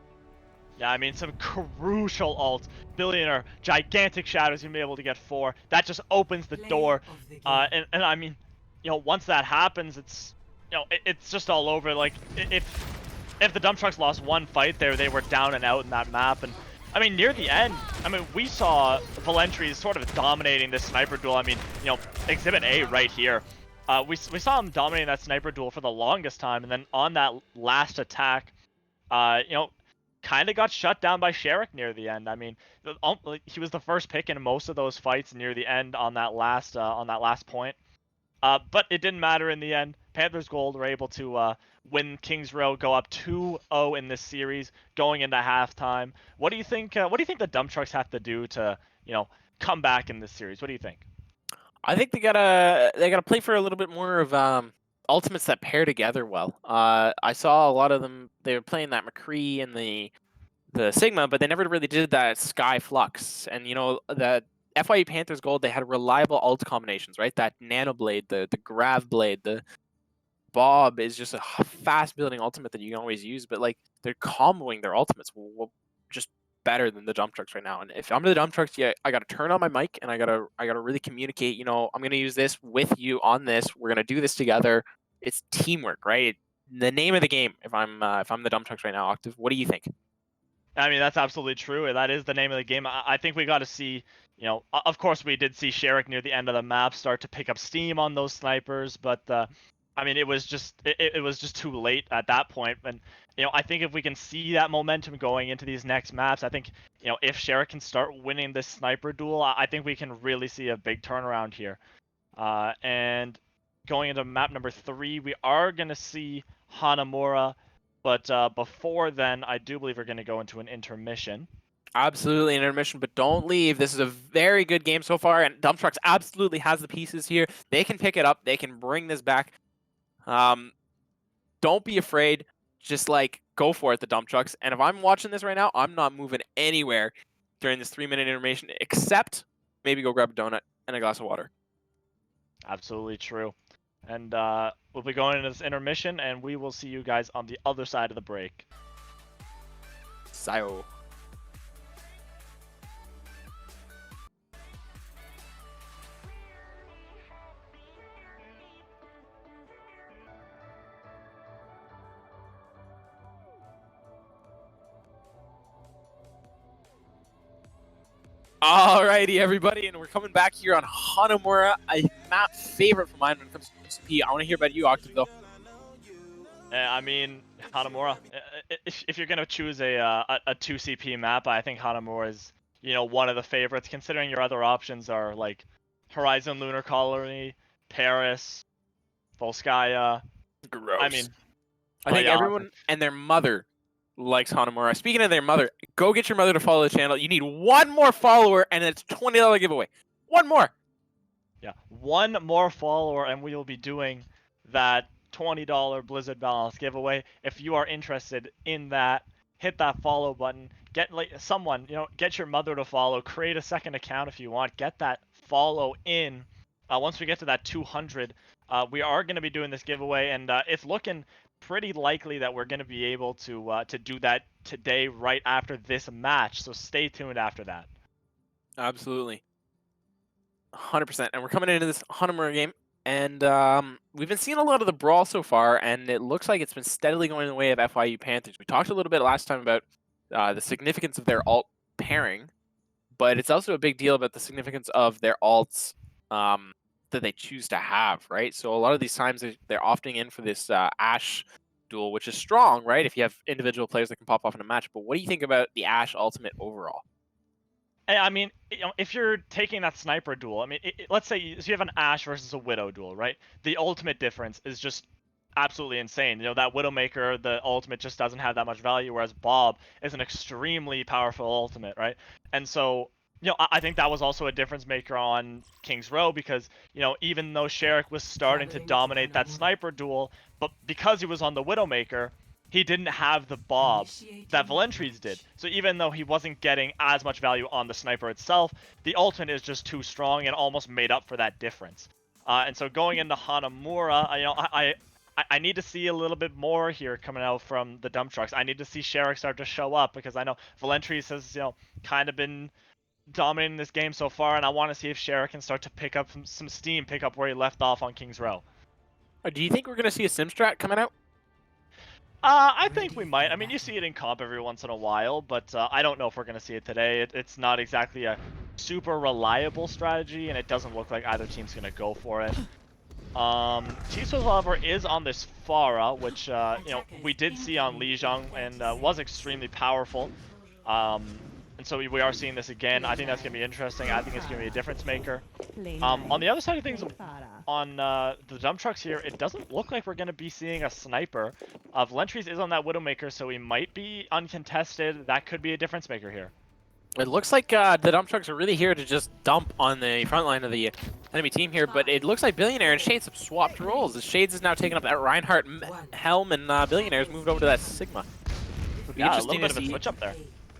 Yeah, I mean, some crucial ults. Billionaire, gigantic shadows, you'll be able to get 4. That just opens the door. And I mean, you know, once that happens, it's, you know, it's just all over. Like, if the Dump Trucks lost 1 fight there, they were down and out in that map. And I mean, near the end, I mean, we saw Valentries sort of dominating this sniper duel. I mean, you know, Exhibit A right here. We saw him dominating that sniper duel for the longest time, and then on that last attack, you know, kind of got shut down by Sherrick near the end. I mean, like, he was the first pick in most of those fights near the end on that last point. But it didn't matter in the end. Panthers Gold were able to win Kings Row, go up 2-0 in this series, going into halftime. What do you think? What do you think the dump trucks have to do to, come back in this series? What do you think? I think they gotta play for a little bit more of ultimates that pair together well. I saw a lot of them. They were playing that McCree and the Sigma, but they never really did that Sky Flux. And the FIU Panthers Gold, they had reliable ult combinations, right? That Nano Blade, the Grav Blade, the Bob is just a fast building ultimate that you can always use. But like they're comboing their ultimates just better than the dump trucks right now. And if I'm the dump trucks, yeah, I gotta turn on my mic and I gotta really communicate. I'm gonna use this with you on this. We're gonna do this together. It's teamwork, right? The name of the game. If I'm the dump trucks right now, Octave, what do you think? I mean, that's absolutely true. That is the name of the game. I think we got to see, of course, we did see Sherrick near the end of the map start to pick up steam on those snipers, but I mean, it was just too late at that point. And I think if we can see that momentum going into these next maps, I think if Sherrick can start winning this sniper duel, I think we can really see a big turnaround here. And going into map number 3, we are gonna see Hanamura. But before then, I do believe we're going to go into an intermission. Absolutely an intermission, but don't leave. This is a very good game so far, and Dump Trucks absolutely has the pieces here. They can pick it up. They can bring this back. Don't be afraid. Just go for it, the Dump Trucks. And if I'm watching this right now, I'm not moving anywhere during this 3-minute intermission, except maybe go grab a donut and a glass of water. Absolutely true. And we'll be going into this intermission, and we will see you guys on the other side of the break. Sayo. Alrighty, everybody, and we're coming back here on Hanamura, a map favorite for mine when it comes to CP. I want to hear about you, Octave, though. I mean, Hanamura. If you're gonna choose a 2CP map, I think Hanamura is one of the favorites. Considering your other options are like Horizon Lunar Colony, Paris, Volskaya. Gross. I mean, I think everyone and their mother likes Hanamura. Speaking of their mother, go get your mother to follow the channel. You need one more follower, and it's a $20 giveaway. One more. Yeah, one more follower, and we will be doing that $20 Blizzard Balance giveaway. If you are interested in that, hit that follow button. Get someone, get your mother to follow. Create a second account if you want. Get that follow in. Once we get to that 200, we are going to be doing this giveaway, and it's looking pretty likely that we're going to be able to do that today, right after this match. So stay tuned after that. Absolutely. 100%. And we're coming into this Hanamura game, and we've been seeing a lot of the brawl so far, and it looks like it's been steadily going the way of FIU Panthers. We talked a little bit last time about the significance of their alt pairing, but it's also a big deal about the significance of their alts that they choose to have, right? So a lot of these times they're opting in for this Ashe duel, which is strong, right? If you have individual players that can pop off in a match. But what do you think about the Ashe ultimate overall? I mean, if you're taking that sniper duel, I mean, let's say you have an Ashe versus a Widow duel, right? The ultimate difference is just absolutely insane. That Widowmaker, the ultimate just doesn't have that much value, whereas Bob is an extremely powerful ultimate, right? And so, I think that was also a difference maker on Kings Row because, even though Sherrick was starting to dominate that sniper duel, but because he was on the Widowmaker, he didn't have the Bob that Valentries did. So even though he wasn't getting as much value on the sniper itself, the ultimate is just too strong and almost made up for that difference. And so going into Hanamura, I need to see a little bit more here coming out from the dump trucks. I need to see Sherrick start to show up because I know Valentries has, kind of been dominating this game so far, and I want to see if Sherrick can start to pick up some steam, pick up where he left off on Kings Row. Do you think we're going to see a Simstrat coming out? I think we might. I mean, you see it in comp every once in a while, but I don't know if we're going to see it today. It's not exactly a super reliable strategy, and it doesn't look like either team's going to go for it. T-Swizzle, however, is on this Pharah, which, we did see on Lijiang and was extremely powerful. And so we are seeing this again. I think that's going to be interesting. I think it's going to be a difference maker. On the other side of things, on the dump trucks here, it doesn't look like we're going to be seeing a sniper. Valentries is on that Widowmaker, so he might be uncontested. That could be a difference maker here. It looks like the dump trucks are really here to just dump on the front line of the enemy team here, but it looks like Billionaire and Shades have swapped roles. The Shades is now taking up that Reinhardt helm, and Billionaire's moved over to that Sigma. It'll be Yeah, a interesting little bit to of a see switch up there.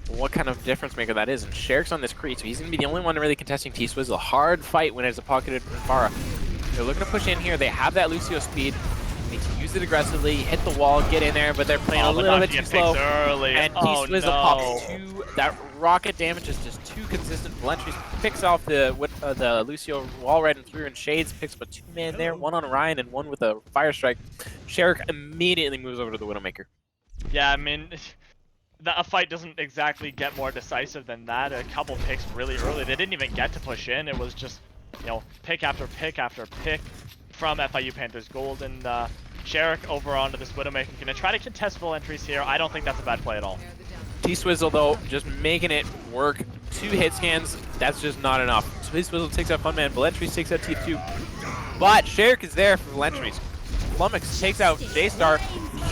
what kind of difference maker that is. And Sherrick's on this Cree, so he's going to be the only one really contesting T-Swizzle. Hard fight when it's a pocketed Pharah. They're looking to push in here. They have that Lucio speed. They can use it aggressively, hit the wall, get in there, but they're playing a little bit too slow. Early. And T-Swizzle pops two. That rocket damage is just too consistent. Valentries picks off the Lucio wall right and through, and Shades picks up a two-man there, one on Ryan and one with a fire strike. Sherrick immediately moves over to the Widowmaker. Yeah, I mean, a fight doesn't exactly get more decisive than that. A couple picks really early. They didn't even get to push in. It was just, pick after pick after pick from FIU Panthers Gold, and Sherrick over onto this Widowmaker. Gonna try to contest full entries here. I don't think that's a bad play at all. T-Swizzle, though, just making it work. 2 hit scans, that's just not enough. T-Swizzle takes out Funman, Valentries takes out TF2. But Sherrick is there for Valentries. Flummox takes out J-Star.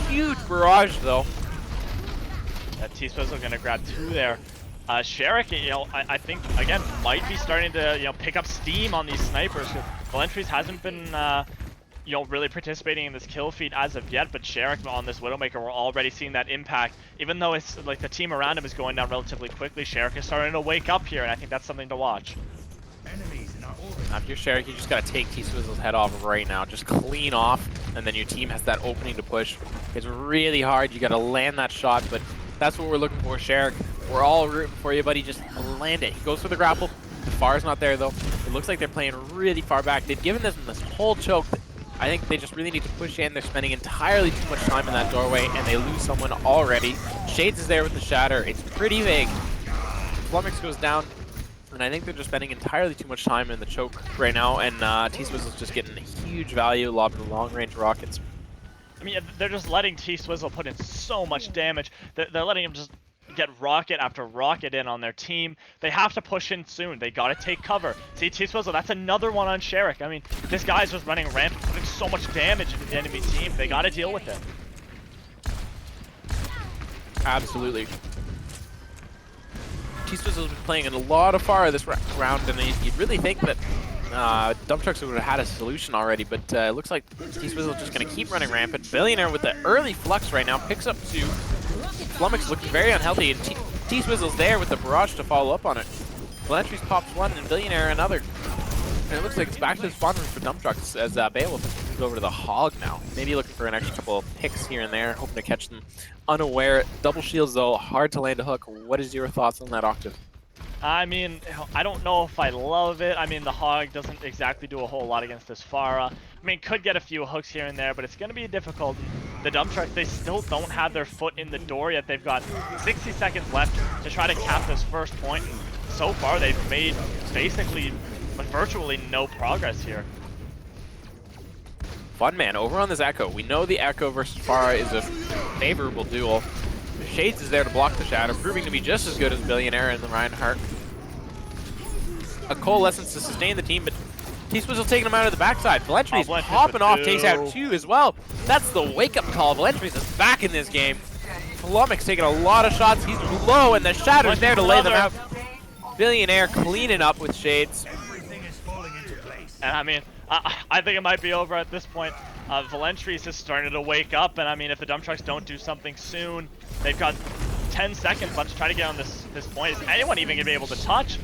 Huge barrage, though. T-Swizzle gonna grab 2 there. Sherrick, I think, again, might be starting to, pick up steam on these snipers. Valentries hasn't been, really participating in this kill feed as of yet, but Sherrick on this Widowmaker, we're already seeing that impact. Even though it's like the team around him is going down relatively quickly, Sherrick is starting to wake up here, and I think that's something to watch. Now, if you're Sherrick, you just gotta take T-Swizzle's head off right now. Just clean off, and then your team has that opening to push. It's really hard. You gotta land that shot, but that's what we're looking for, Sherrick. We're all rooting for you, buddy. Just land it. He goes for the grapple. The far's not there, though. It looks like they're playing really far back. They've given them this whole choke. I think they just really need to push in. They're spending entirely too much time in that doorway, and they lose someone already. Shades is there with the Shatter. It's pretty vague. Flummox goes down, and I think they're just spending entirely too much time in the choke right now, and T-Swizzle's just getting huge value, lobbing long-range rockets. I mean, they're just letting T-Swizzle put in so much damage. They're letting him just get rocket after rocket in on their team. They have to push in soon. They gotta take cover. See, T-Swizzle, that's another one on Sherrick. I mean, this guy's just running rampant, putting so much damage into the enemy team. They gotta deal with it. Absolutely. T-Swizzle's been playing in a lot of fire this round, and you'd really think that Dump Trucks would have had a solution already, but it looks like T-Swizzle's just going to keep running rampant. Billionaire with the early flux right now picks up 2. Flummox looking very unhealthy, and T-Swizzle's there with the barrage to follow up on it. Valentries pops 1, and Billionaire another. And it looks like it's back to the spawn room for Dump Trucks as Beowulf has moved over to the Hog now. Maybe looking for an extra couple of picks here and there, hoping to catch them unaware. Double shields, though, hard to land a hook. What is your thoughts on that, Octave? I mean, I don't know if I love it. I mean, the Hog doesn't exactly do a whole lot against this Pharah. I mean, could get a few hooks here and there, but it's going to be difficult. The Dump Trucks, they still don't have their foot in the door yet. They've got 60 seconds left to try to cap this first point, and so far they've made basically virtually no progress here. Funman over on this Echo. We know the Echo versus Pharah is a favorable duel. Shades is there to block the Shadow, proving to be just as good as Billionaire and the Reinhardt. A coalescence to sustain the team, but T-Swizzle taking him out of the backside. Valentries hopping off, takes out 2 as well. That's the wake-up call. Valentries is back in this game. Flummox taking a lot of shots. He's low, and the Shadow's there to lay them out. Billionaire cleaning up with Shades. And I mean, I think it might be over at this point. Valentries is starting to wake up, and I mean, if the Dump Trucks don't do something soon, they've got 10 seconds left to try to get on this point. Is anyone even going to be able to touch?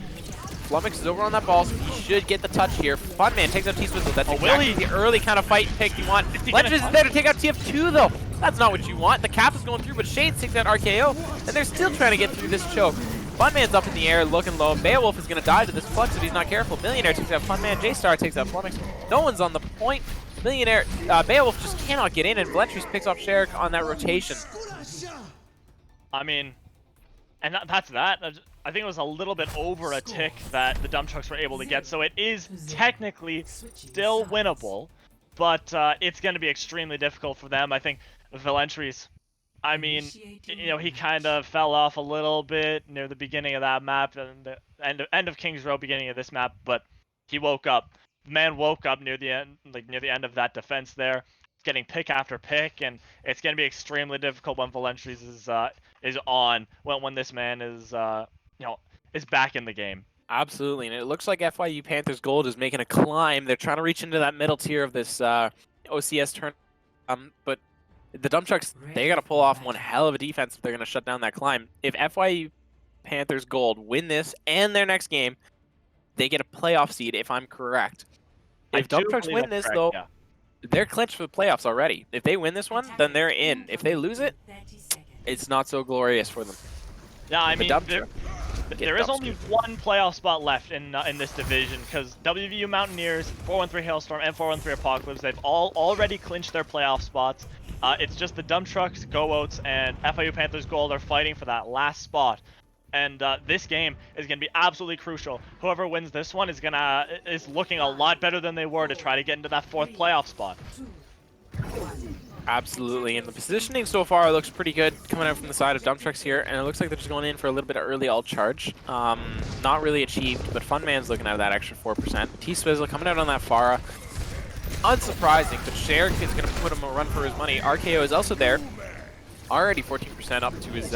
Flummox is over on that ball, so he should get the touch here. Funman takes out T-Swizzle. That's exactly the early kind of fight pick you want. Legends is there to take out TF2, though. That's not what you want. The cap is going through, but Shades takes out RKO, and they're still trying to get through this choke. Funman's up in the air, looking low. Beowulf is going to die to this flux if he's not careful. Billionaire takes out Funman. J-Star takes out Flummox. No one's on the point. Beowulf just cannot get in, and Valentries picks off Sherrick on that rotation. I mean, and that's that. I think it was a little bit over a tick that the Dump Trucks were able to get, so it is technically still winnable. but it's going to be extremely difficult for them. I think Valentries, I mean, he kind of fell off a little bit near the beginning of that map and the end of King's Row, beginning of this map, but he woke up. The man woke up near the end, near the end of that defense there, getting pick after pick, and it's going to be extremely difficult when Valentries is on when this man is is back in the game. Absolutely, and it looks like FIU Panthers Gold is making a climb. They're trying to reach into that middle tier of this OCS turn, but the Dump Trucks, they got to pull off one hell of a defense if they're going to shut down that climb. If FIU Panthers Gold win this and their next game, they get a playoff seed, if I'm correct. If Dump Trucks win this, though, yeah, they're clinched for the playoffs already. If they win this one, then they're in. If they lose it, it's not so glorious for them. Yeah, I mean, there is only one playoff spot left in this division, because WVU Mountaineers, 413 Hailstorm, and 413 Apocalypse, they've all already clinched their playoff spots. It's just the Dump Trucks, Go Outs, and FIU Panthers Gold are fighting for that last spot. And this game is going to be absolutely crucial. Whoever wins this one is looking a lot better than they were to try to get into that 4th playoff spot. Absolutely, and the positioning so far looks pretty good coming out from the side of Dump Trucks here, and it looks like they're just going in for a little bit of early alt charge. Not really achieved, but Funman's looking at that extra 4%. T-Swizzle coming out on that Pharah. Unsurprising, but Sherrick is going to put him a run for his money. RKO is also there, already 14% up to his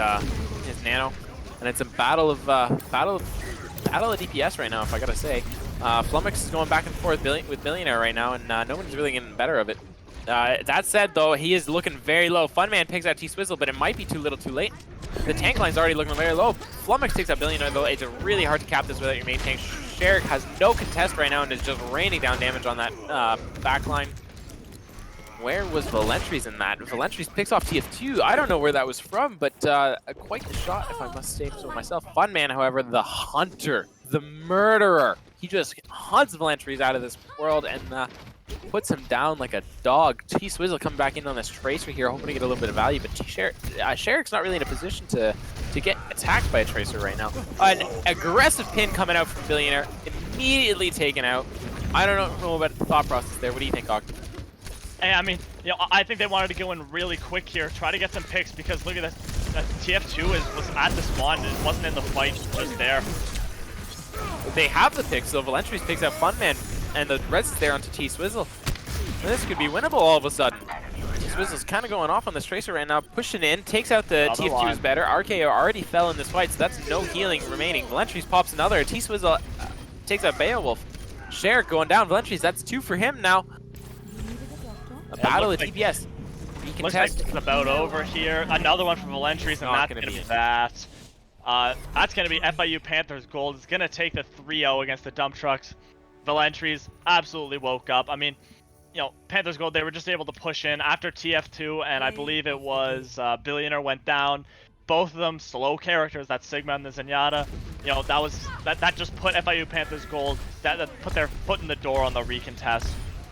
nano, and it's a battle of DPS right now, if I gotta say. Flummox is going back and forth with Billionaire right now, and no one's really getting the better of it. That said, though, he is looking very low. Funman picks out T-Swizzle, but it might be too little too late. The tank line's already looking very low. Flummox takes out Billionaire, though. It's really hard to cap this without your main tank. Sherrick has no contest right now and is just raining down damage on that back line. Where was Valentries in that? Valentries picks off TF2. I don't know where that was from, but quite the shot, if I must say so myself. Funman, however, the hunter, the murderer. He just hunts Valentries out of this world and puts him down like a dog. T-Swizzle coming back in on this Tracer here, hoping to get a little bit of value, but Sherrick's not really in a position to get attacked by a Tracer right now. An aggressive pin coming out from Billionaire, immediately taken out. I don't know about the thought process there. What do you think, Octave? Hey, I mean, I think they wanted to go in really quick here, try to get some picks, because look at this. TF2 was at the spawn, it wasn't in the fight, just there. They have the picks, though. Valentries picks out Funman, and the res is there onto T-Swizzle. This could be winnable all of a sudden. T-Swizzle's kind of going off on this Tracer right now, pushing in, takes out the TF2's better. RKO already fell in this fight, so that's no healing remaining. Valentries pops another. T-Swizzle takes out Beowulf. Sherrick going down. Valentries, that's 2 for him now. A battle of DPS. Looks like it's about over here. Another one from Valentries, and that's going to be that. That's going to be FIU Panthers Gold. It's going to take the 3-0 against the Dump Trucks. Valentries absolutely woke up. I mean, Panthers Gold, they were just able to push in after TF2, and I believe it was Billionaire went down. Both of them slow characters, that Sigma and the Zenyatta. That just put FIU Panthers Gold, that put their foot in the door on the recontest.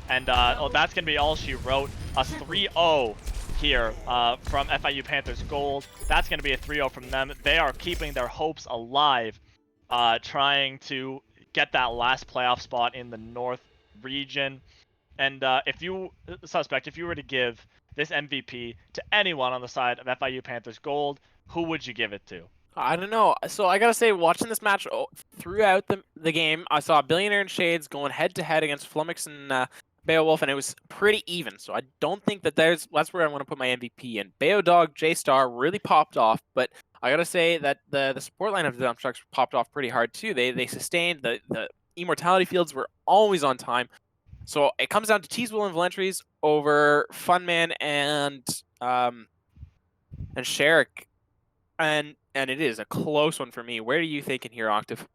And that's going to be all she wrote. A 3-0 here from FIU Panthers Gold. That's going to be a 3-0 from them. They are keeping their hopes alive, trying to get that last playoff spot in the North region. And if you were to give this MVP to anyone on the side of FIU Panthers Gold, who would you give it to? I don't know. So I gotta say, watching this match throughout the game, I saw Billionaire and Shades going head-to-head against Flummox and Beowulf, and it was pretty even. So I don't think that that's where I want to put my MVP in. Beodog, J-Star really popped off, but I gotta say that the support line of the Dump Trucks popped off pretty hard too. They sustained, the immortality fields were always on time. So it comes down to T-Swizzle and Valentries over Funman and Sherrick, and it is a close one for me. Where do you think in here, Octave?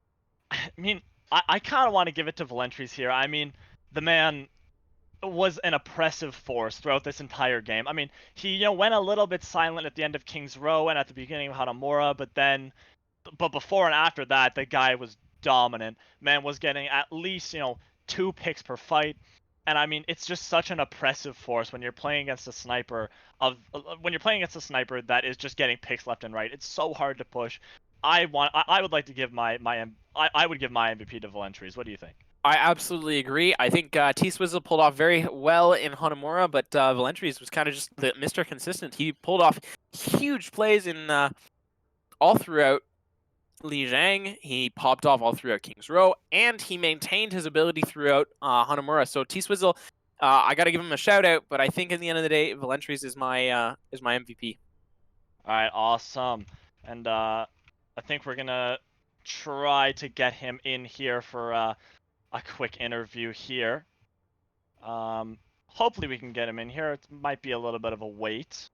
I mean, I kind of want to give it to Valentries here. I mean, the man was an oppressive force throughout this entire game. I mean, he went a little bit silent at the end of King's Row and at the beginning of Hanamura, but before and after that, the guy was dominant. Man was getting at least 2 picks per fight. And I mean, it's just such an oppressive force when you're playing against a sniper that is just getting picks left and right. It's so hard to push. I would like to give I would give my MVP to Valentries. What do you think? I absolutely agree. I think T-Swizzle pulled off very well in Hanamura, but Valentries was kind of just the Mr. Consistent. He pulled off huge plays in all throughout Lijiang. He popped off all throughout King's Row, and he maintained his ability throughout Hanamura. So T-Swizzle, I got to give him a shout out, but I think at the end of the day, Valentries is my MVP. All right, awesome. And I think we're gonna try to get him in here for a quick interview here. Hopefully we can get him in here. It might be a little bit of a wait,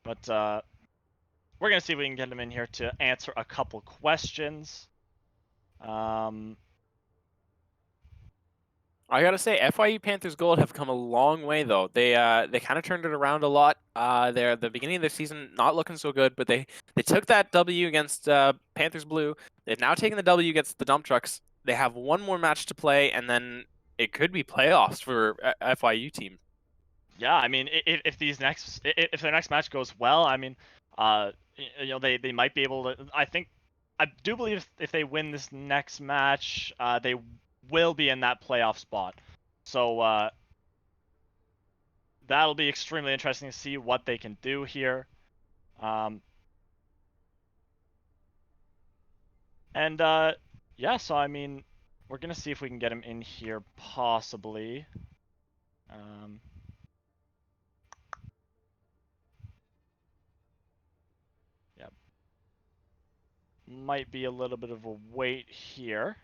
but we're gonna see if we can get him in here to answer a couple questions. I gotta say, FIU Panthers Gold have come a long way though. They kind of turned it around a lot. They're at the beginning of the season not looking so good, but they took that W against Panthers Blue. They've now taken the W against the Dump Trucks. They have one more match to play, and then it could be playoffs for FIU team. Yeah, I mean, if their next match goes well, I mean, they might be able to. I do believe if they win this next match, they will be in that playoff spot. So that'll be extremely interesting to see what they can do here. And yeah, so I mean, we're gonna see if we can get him in here possibly. Yeah, might be a little bit of a wait here.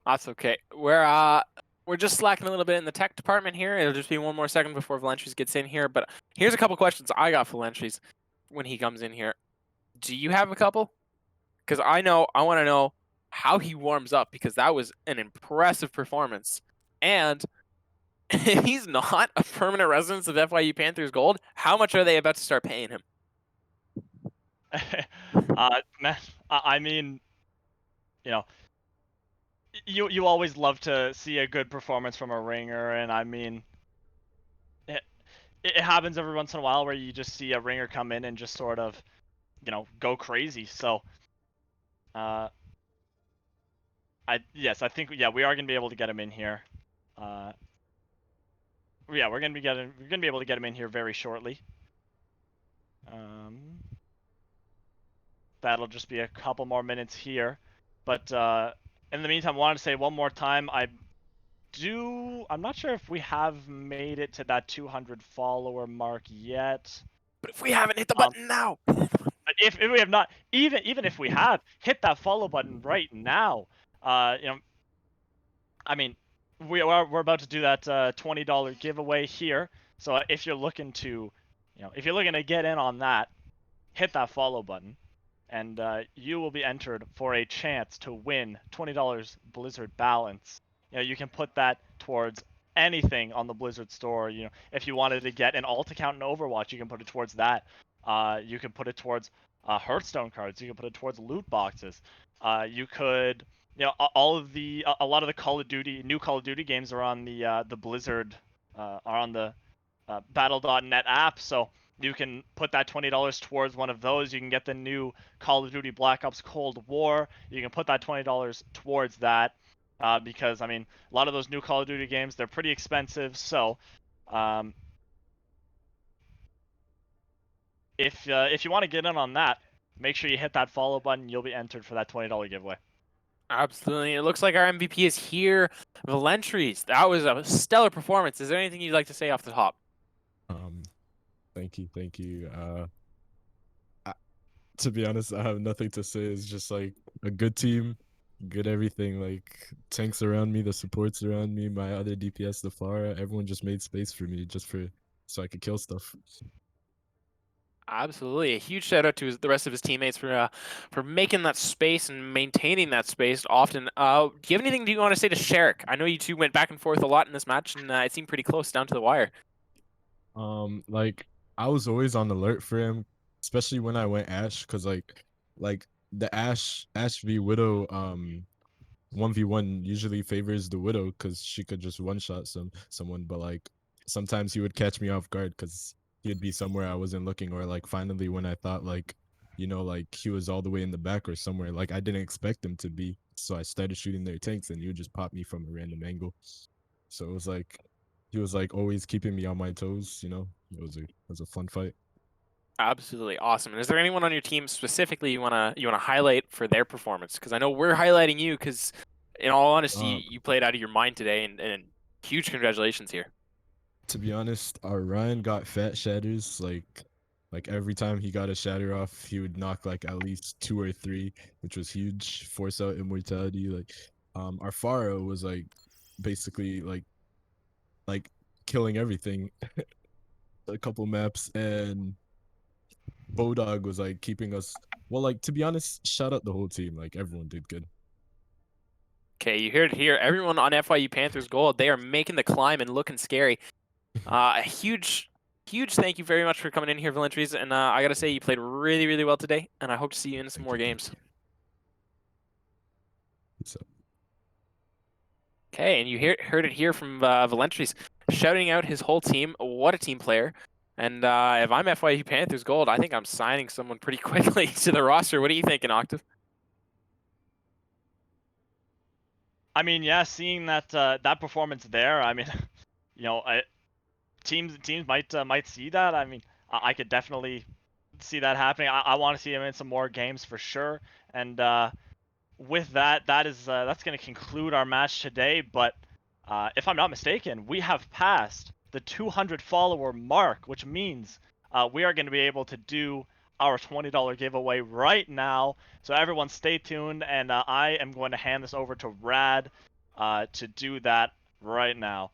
That's okay. We're just slacking a little bit in the tech department here. It'll just be one more second before Valentries gets in here. But here's a couple questions I got for Valentries when he comes in here. Do you have a couple? Because I want to know how he warms up, because that was an impressive performance. And if he's not a permanent resident of FIU Panthers Gold, how much are they about to start paying him? Man, I mean, you know, you always love to see a good performance from a ringer, and I mean, it happens every once in a while where you just see a ringer come in and just sort of, go crazy. So, I think we are gonna be able to get him in here. Yeah, we're gonna be able to get him in here very shortly. That'll just be a couple more minutes here, but in the meantime, I wanted to say one more time, I'm not sure if we have made it to that 200 follower mark yet. But if we haven't, hit the button now. But if we have not, even if we have, hit that follow button right now. I mean, we're about to do that $20 giveaway here. So if you're looking to, get in on that, hit that follow button, and you will be entered for a chance to win $20 Blizzard balance. You can put that towards anything on the Blizzard store. If you wanted to get an alt account in Overwatch, you can put it towards that. You can put it towards Hearthstone cards. You can put it towards loot boxes. You could, a lot of the new Call of Duty games are on the Blizzard, are on the Battle.net app. So you can put that $20 towards one of those. You can get the new Call of Duty Black Ops Cold War. You can put that $20 towards that. Because, I mean, a lot of those new Call of Duty games, they're pretty expensive. So, if you want to get in on that, make sure you hit that follow button. You'll be entered for that $20 giveaway. Absolutely. It looks like our MVP is here. Valentries, that was a stellar performance. Is there anything you'd like to say off the top? Thank you. To be honest, I have nothing to say. It's just like a good team, good everything. Like tanks around me, the supports around me, my other DPS, the Flora, everyone just made space for me so I could kill stuff. Absolutely. A huge shout out to the rest of his teammates for making that space and maintaining that space often. Do you have anything you want to say to Sherrick? I know you two went back and forth a lot in this match, and it seemed pretty close down to the wire. Like I was always on alert for him, especially when I went Ash, cause like the Ash v Widow 1v1 usually favors the Widow, cause she could just one shot someone, but like sometimes he would catch me off guard, cause he'd be somewhere I wasn't looking, or like finally when I thought like, you know, like he was all the way in the back or somewhere, like I didn't expect him to be. So I started shooting their tanks, and he would just pop me from a random angle. So it was like he was like always keeping me on my toes. You know, it was a fun fight. Absolutely awesome. And is there anyone on your team specifically you wanna highlight for their performance? Because I know we're highlighting you because, in all honesty, Um, you played out of your mind today, and huge congratulations here. to be honest, our Ryan got fat shatters. Like every time he got a shatter off, he would knock like at least two or three, which was huge. Force out immortality. Like, our Pharah was like basically like killing everything. A couple maps, and Bodog was like keeping us. Well, like to be honest, shout out the whole team. Like everyone did good. Okay, you heard it here. Everyone on FIU Panthers Gold, they are making the climb and looking scary. A huge thank you very much for coming in here, Valentries. And I gotta say, you played really, really well today, and I hope to see you in some Thank more you. Thank games. you. So, Okay, and you heard it here from Valentries, shouting out his whole team. What a team player! And if I'm FIU Panthers Gold, I think I'm signing someone pretty quickly to the roster. What are you thinking, Octave? I mean, yeah, seeing that performance there, I mean, you know, teams might see that. I mean, I could definitely see that happening. I want to see him in some more games for sure. And with that, that's going to conclude our match today. But if I'm not mistaken, we have passed the 200 follower mark, which means we are going to be able to do our $20 giveaway right now. So everyone stay tuned, and I am going to hand this over to Rad to do that right now.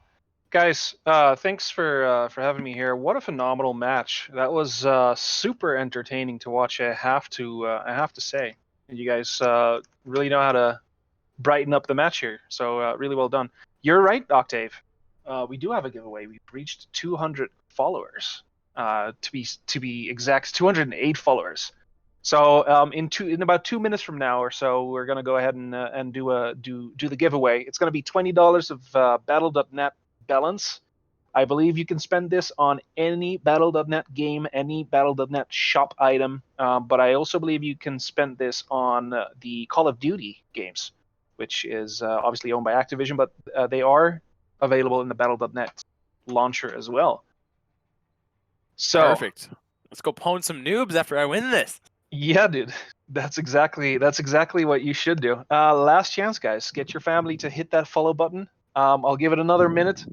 Guys, thanks for having me here. What a phenomenal match! That was super entertaining to watch. I have to say, you guys really know how to brighten up the match here. So really well done. You're right, Octave. We do have a giveaway. We've reached 200 followers. To be exact, 208 followers. So in about 2 minutes from now or so, we're gonna go ahead and do the giveaway. It's gonna be $20 of Battle.net balance. I believe you can spend this on any Battle.net game, any Battle.net shop item, but I also believe you can spend this on the Call of Duty games, which is obviously owned by Activision, but they are available in the Battle.net launcher as well. So Perfect. Let's go pwn some noobs after I win this. yeah, dude, that's exactly what you should do. Last chance, guys. Get your family to hit that follow button. I'll give it another minute.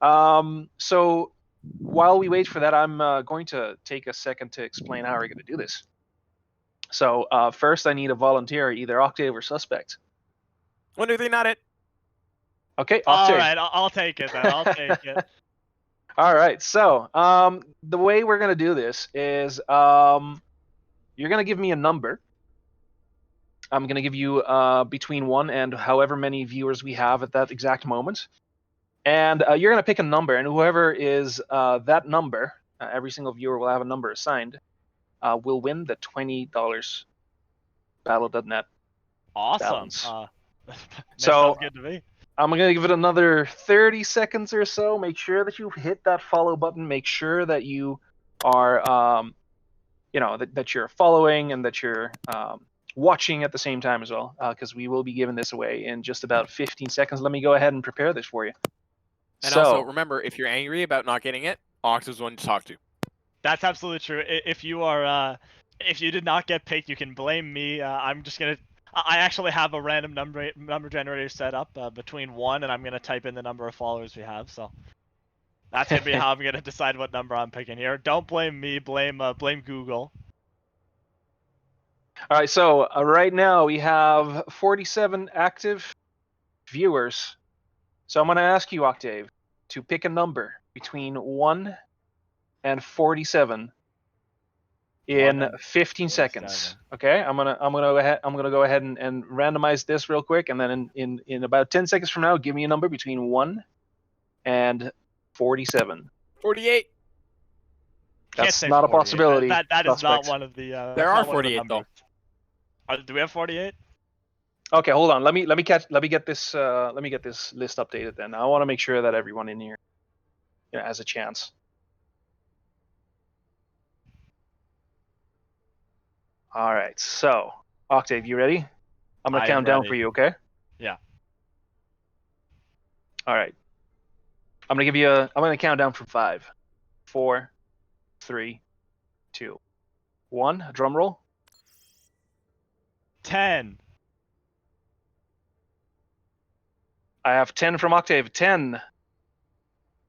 So while we wait for that, I'm going to take a second to explain how we're going to do this. So first, I need a volunteer, either Octave or Suspect. 1, 2, 3, not it. Okay, All Octave. right, I'll take it then. I'll take it. All right. So the way we're going to do this is you're going to give me a number. I'm going to give you between 1 and however many viewers we have at that exact moment. And you're going to pick a number, and whoever is that number, every single viewer will have a number assigned, will win the $20 Battle.net Awesome. balance. That So sounds good to me. I'm going to give it another 30 seconds or so. Make sure that you hit that follow button. Make sure that you are, that you're following and that you're watching at the same time as well, because we will be giving this away in just about 15 seconds. Let me go ahead and prepare this for you. And So, also remember, if you're angry about not getting it, Ox is one to talk to. That's absolutely true. If you are, if you did not get picked, you can blame me. I'm just gonna. I actually have a random number generator set up between 1, and I'm gonna type in the number of followers we have. So that's gonna be how I'm gonna decide what number I'm picking here. Don't blame me. Blame Google. all right, so right now we have 47 active viewers. So I'm going to ask you, Octave, to pick a number between 1 and 47 in 1 and 15 seconds. 47. Okay, I'm gonna go ahead and randomize this real quick, and then in about 10 seconds from now, give me a number between 1 and 47. 48. Can't That's say not a 48. possibility. That is not Suspect. one of the. There that's are not one of the 48 though. numbers. Do we have 48? Okay, hold on. Let me get this list updated. Then I want to make sure that everyone in here has a chance. All right. So, Octave, you ready? I'm gonna I am count down ready. for you. Okay. Yeah. All right. I'm gonna count down from 5, 4, 3, 2, 1. Drum roll. 10. I have 10 from Octave. 10.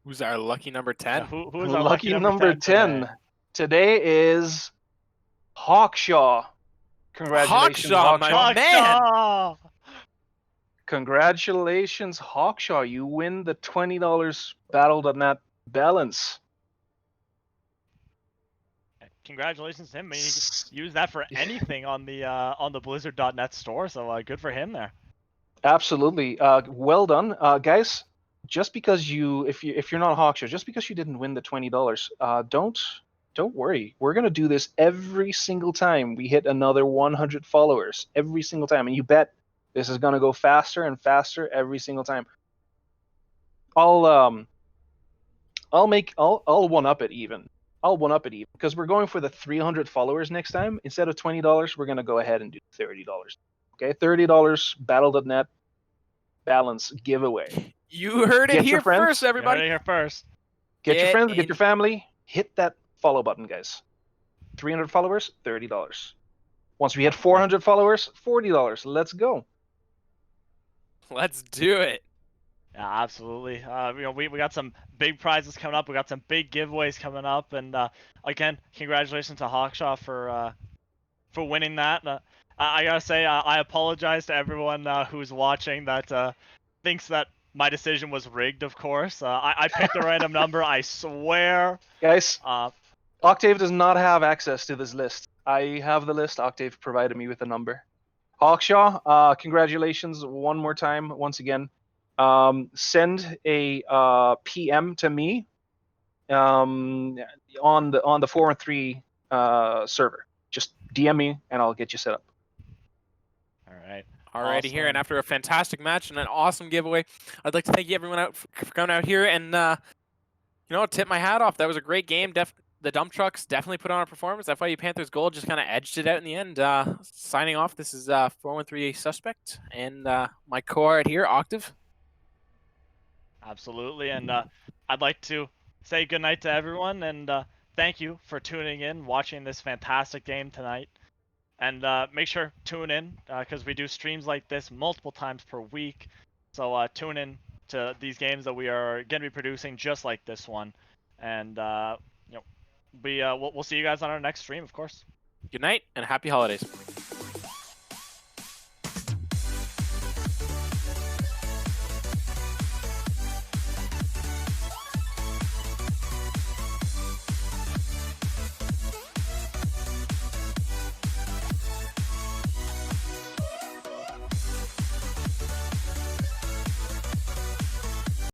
Who's our lucky number 10? Yeah, who is our lucky number 10 10. today? Today is Hawkshaw. Congratulations, Hawkshaw, my Hawkshaw. man! Hawkshaw! Congratulations, Hawkshaw. You win the $20 Battle.net balance. Congratulations to him. I mean, he can use that for anything on the Blizzard.net store. So good for him there. Absolutely. Well done, guys. Just because if you're not Hawkshaw, just because you didn't win the $20, don't worry. We're gonna do this every single time we hit another 100 followers. Every single time, and you bet this is gonna go faster and faster every single time. I'll one up it even. I'll one up it even because we're going for the 300 followers next time. Instead of $20, we're gonna go ahead and do $30. Okay, $30 Battle.net balance giveaway. You heard it Get your here friends. first, You heard everybody. it here first. Get your Get friends, get in. your family. Hit that follow button, guys. 300 followers, $30. Once we hit 400 followers, $40. Let's go. Let's do it. Yeah, absolutely. We got some big prizes coming up. We got some big giveaways coming up, and again, congratulations to Hawkshaw for winning that. I gotta say, I apologize to everyone who's watching that thinks that my decision was rigged. Of course, I picked a random number. I swear. Guys, Uh, Octave does not have access to this list. I have the list. Octave provided me with a number. Hawkshaw, congratulations one more time, once again. Send a PM to me on the 413 server. Just DM me and I'll get you set up. all right. Alrighty here, and Awesome. after a fantastic match and an awesome giveaway, I'd like to thank you everyone out for coming out here and tip my hat off. That was a great game. The dump trucks definitely put on a performance. FIU Panthers goal just kind of edged it out in the end. Signing off, this is 413 Suspect and my co-art here, Octave. Absolutely, and I'd like to say goodnight to everyone, and thank you for tuning in, watching this fantastic game tonight. And make sure tune in because we do streams like this multiple times per week. So tune in to these games that we are going to be producing just like this one. And we'll see you guys on our next stream, of course. Good night and happy holidays.